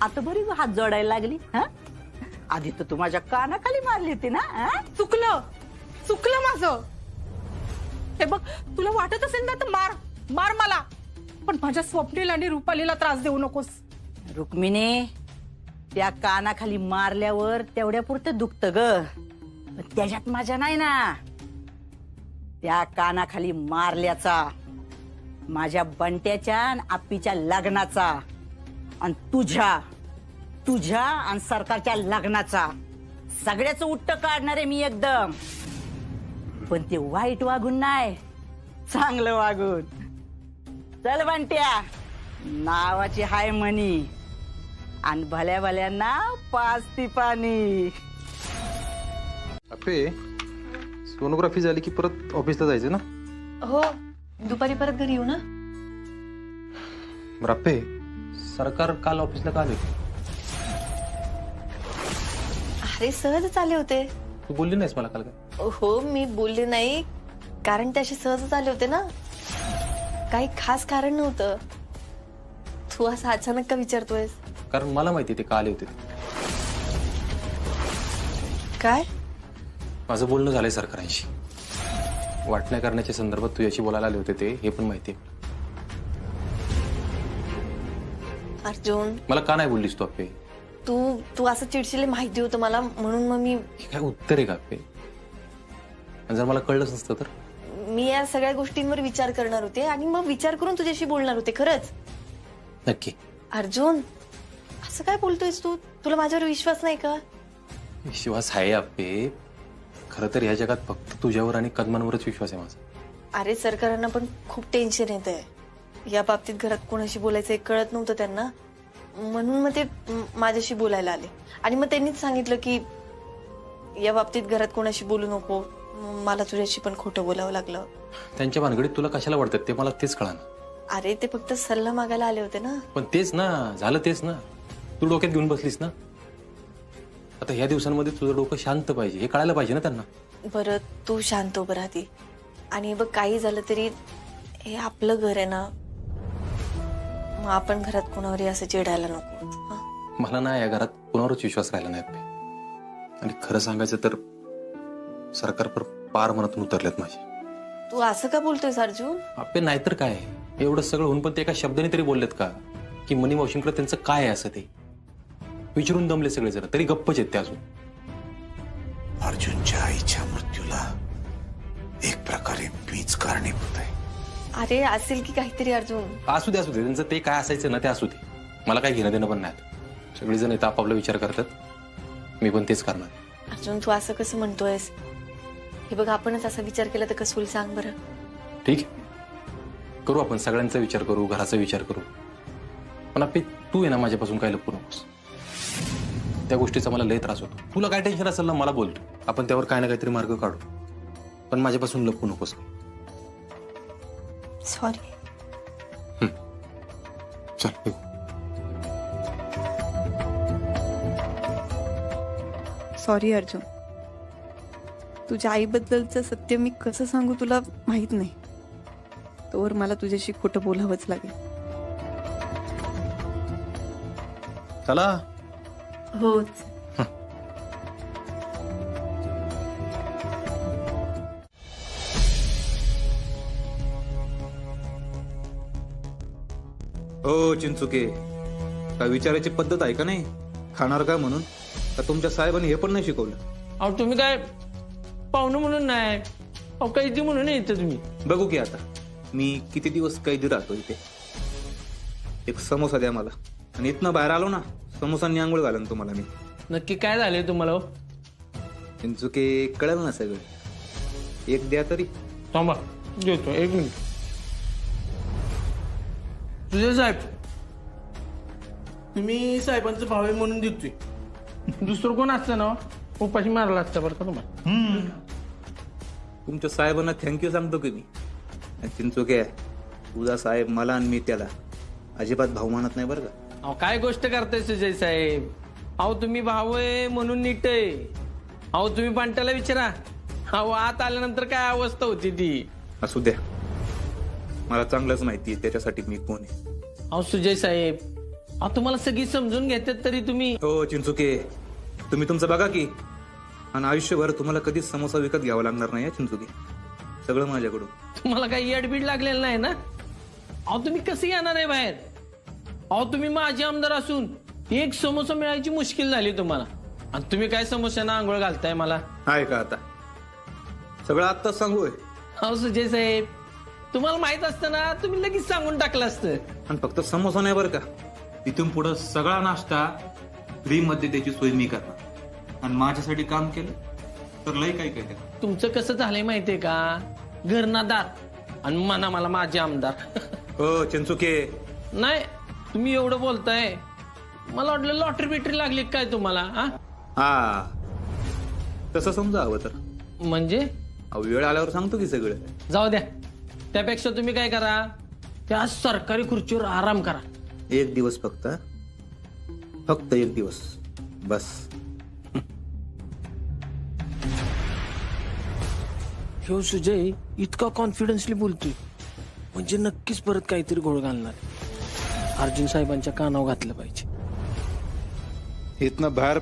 आता बरी हात जोडायला लागली. हा, आधी तर तू माझ्या कानाखाली मारली होती ना. चुकलं चुकलं माझं. हे बघ, तुला वाटत असेल ना तर मार मार मला, पण माझ्या स्वप्नील आणि रुपालीला त्रास देऊ नकोस. रुक्मिणी, त्या कानाखाली मारल्यावर तेवढ्या पुरतं दुखत ग, पण त्याच्यात माझ्या नाही ना. त्या कानाखाली मारल्याचा, माझ्या बंट्याच्या आणि आप्पीच्या लग्नाचा, आणि तुझ्या आणि सरकारच्या लग्नाचा, सगळ्याच उट्ट काढणारे मी एकदम. पण ते वाईट वागून नाही, चांगलं वागून. चल बंट्या, नावाची हाय म्हणी, आणि भल्या भल्यांना पाचती पाणी. अप्पे, सोनोग्राफी झाली की परत ऑफिसला जायचं ना? हो, दुपारी परत घरी येऊ ना. बरं अप्पे, सरकार काल ऑफिसला का आले? अरे सहजच आले होते. तू बोलली नाहीस मला काल काय? हो, मी बोलले नाही, कारण ते असे सहजच आले होते ना, काही खास कारण नव्हतं. तू असं अचानक का विचारतोयस? कारण मला माहिती ते का आले होते. काय? माझं बोलणं झालंय सरकारांशी, वाटण्या करण्याच्या संदर्भात तुझ्याशी बोलायला आले होते ते, हे पण माहिती. अर्जुन, मला का नाही बोललीस तू अप्पे? तू असं चिडचिले माहिती होतं मला, म्हणून मग मी. हे काय उत्तर आहे का अप्पे? आणि जर मला कळलंच नसतं तर? मी या सगळ्या गोष्टींवर विचार करणार होते आणि मग विचार करून तुझ्याशी बोलणार होते. खरंच. नक्की? अर्जुन, असं काय बोलतोयस तू? तुला माझ्यावर विश्वास नाही का? विश्वास आहे अप्पे, खरं तर या जगात फक्त तुझ्यावर आणि कदमांवरच विश्वास आहे माझा. अरे सरकारांना पण खूप टेन्शन येत आहे या बाबतीत. घरात कोणाशी बोलायचं हे कळत नव्हतं त्यांना, म्हणून मग ते माझ्याशी बोलायला आले. आणि मग त्यांनीच सांगितलं की या बाबतीत घरात कोणाशी बोलू नको. मला तुझ्याशी पण खोटं बोलावं लागलं. त्यांच्या भानगडीत तुला कशाला वाटतात ते मला तेच कळालं. अरे ते फक्त सल्ला मागायला आले होते ना. पण तेच ना झालं, तेच ना तू डोक्यात घेऊन बसलीस ना. आता ह्या दिवसांमध्ये तुझं डोकं शांत पाहिजे, हे कळायला पाहिजे ना त्यांना. बरं, तू शांत उभं राहते. आणि बघ, काही झालं तरी हे आपलं घर आहे ना, मग आपण घरात कोणावरही असं चिडायला नको. मला ना या घरात कोणावरच विश्वास राहिला नाही अप्पे. आणि खरं सांगायचं तर सरकार पार मनातून उतरलेत माझे. तू असं का बोलतोयस अर्जुन? अप्पे नाहीतर काय, एवढं सगळं होऊन पण ते एका शब्दाने तरी बोललेत का की मनी मावशींकडे त्यांचं काय आहे असं ते विचारून दमले सगळे जरा, तरी गप्पच आहेत ते अजून. अर्जुनच्या आईच्या मृत्यूला एक प्रकारे मीच कारणीभूत आहे. अरे असेल की काहीतरी अर्जुन. असू दे त्यांचं, ते काय असायचं ना ते असू दे. मला काही घेणं देणं पण नाही. सगळेजण येतं आपापला विचार करतात, मी पण तेच करणार. अर्जुन, तू असं कसं म्हणतोयस? हे बघ, आपणच असा विचार केला तर कसं होईल सांग बरं. ठीक आहे, करू आपण सगळ्यांचा विचार करू, घराचा विचार करू. पण अप्पे तू आहे ना माझ्यापासून काय लपू नकोस. त्या गोष्टीचा मला लय त्रास होतो. तुला काय टेन्शन असेल ना मला बोलतो, आपण त्यावर काय ना काहीतरी मार्ग काढू. पण माझ्यापासून लपू नकोस. सॉरी. चल. सॉरी अर्जुन, तुझ्या आईबद्दलचं सत्य मी कसं सांगू तुला माहित नाही. तोवर मला तुझ्याशी खोटं बोलावंच लागेल. चला. होच. हो चिंचुके, काय विचारायची पद्धत आहे का नाही? खाणार का म्हणून? का तुमच्या साहेबांनी हे पण नाही शिकवलं? अहो तुम्ही काय पाहुणं म्हणून नाही, अहो कैदी म्हणून येतं तुम्ही. बघू की आता मी किती दिवस कैदी राहतो इथे. एक समोसा द्या मला, आणि इथनं बाहेर आलो ना समोसांनी आंघोळ घालन तुम्हाला मी. नक्की काय झालंय तुम्हाला? चिंचुके कळलं ना सगळं. एक द्या तरी. थांबा देतो, एक मिनिट. तुझे साहेब, तुम्ही साहेबांचं भाव आहे म्हणून देतोय. दुसरं कोण असतं ना उपाशी मारला असता बरं का तुम्हाला. तुमच्या साहेबांना थँक्यू सांगतो की मी. चिंचुके तुझा साहेब मला आणि मी त्याला अजिबात भाऊ मानत नाही बरं का. अहो काय गोष्ट करताय सुजय साहेब. अहो तुम्ही भाऊ आहे म्हणून नीट आहे. अहो तुम्ही बंट्याला विचारा. अहो आत आल्यानंतर काय अवस्था होती ती. असू द्या, मला चांगलंच माहिती आहे त्याच्यासाठी मी कोण आहे. अहो सुजय साहेब, अहो तुम्हाला सगळी समजून घेतात तरी तुम्ही. हो चिंचुके, तुम्ही तुमचं बघा की. आणि आयुष्यभर तुम्हाला कधीच समोसा विकत घ्यावा लागणार नाही चिंचुके. सगळं माझ्याकडून. तुम्हाला काही येडबीड लागलेलं नाही ना. अहो तुम्ही कसं येणार आहे बाहेर. अहो तुम्ही माझे आमदार असून एक समोसा मिळायची मुश्किल झाली तुम्हाला. आणि तुम्ही काय समोस्याना आंघोळ घालताय मला. आहे का आता सगळं आत्ताच सांगू. अहो सुजय साहेब, तुम्हाला माहित असतं ना तुम्ही लगेच सांगून टाकलं असतं. आणि फक्त समोसा नाही बरं का, तिथून पुढं सगळा नाश्ता फ्री मध्ये त्याची सोय मी करणार. आणि माझ्यासाठी काम केलं तर लय काय काय. तुमचं कसं झालंय माहितीये का, घरनादार आणि मना मला माझे आमदार. हो चिंचुके, नाही तुम्ही एवढं बोलताय, मला वाटलं लॉटरी बिटरी लागली काय तुम्हाला. हा तसं समजा हवं तर. म्हणजे वेळ आल्यावर सांगतो की सगळं. जाऊ द्या, त्यापेक्षा तुम्ही काय करा, त्या सरकारी खुर्चीवर आराम करा. एक दिवस फक्त एक दिवस बस. हो सुजय इतका कॉन्फिडन्सली बोलतोय म्हणजे नक्कीच परत काहीतरी घोळ घालणार. अर्जुन साहेबांच्या कानावर घातलं पाहिजे. इथनं बाहेर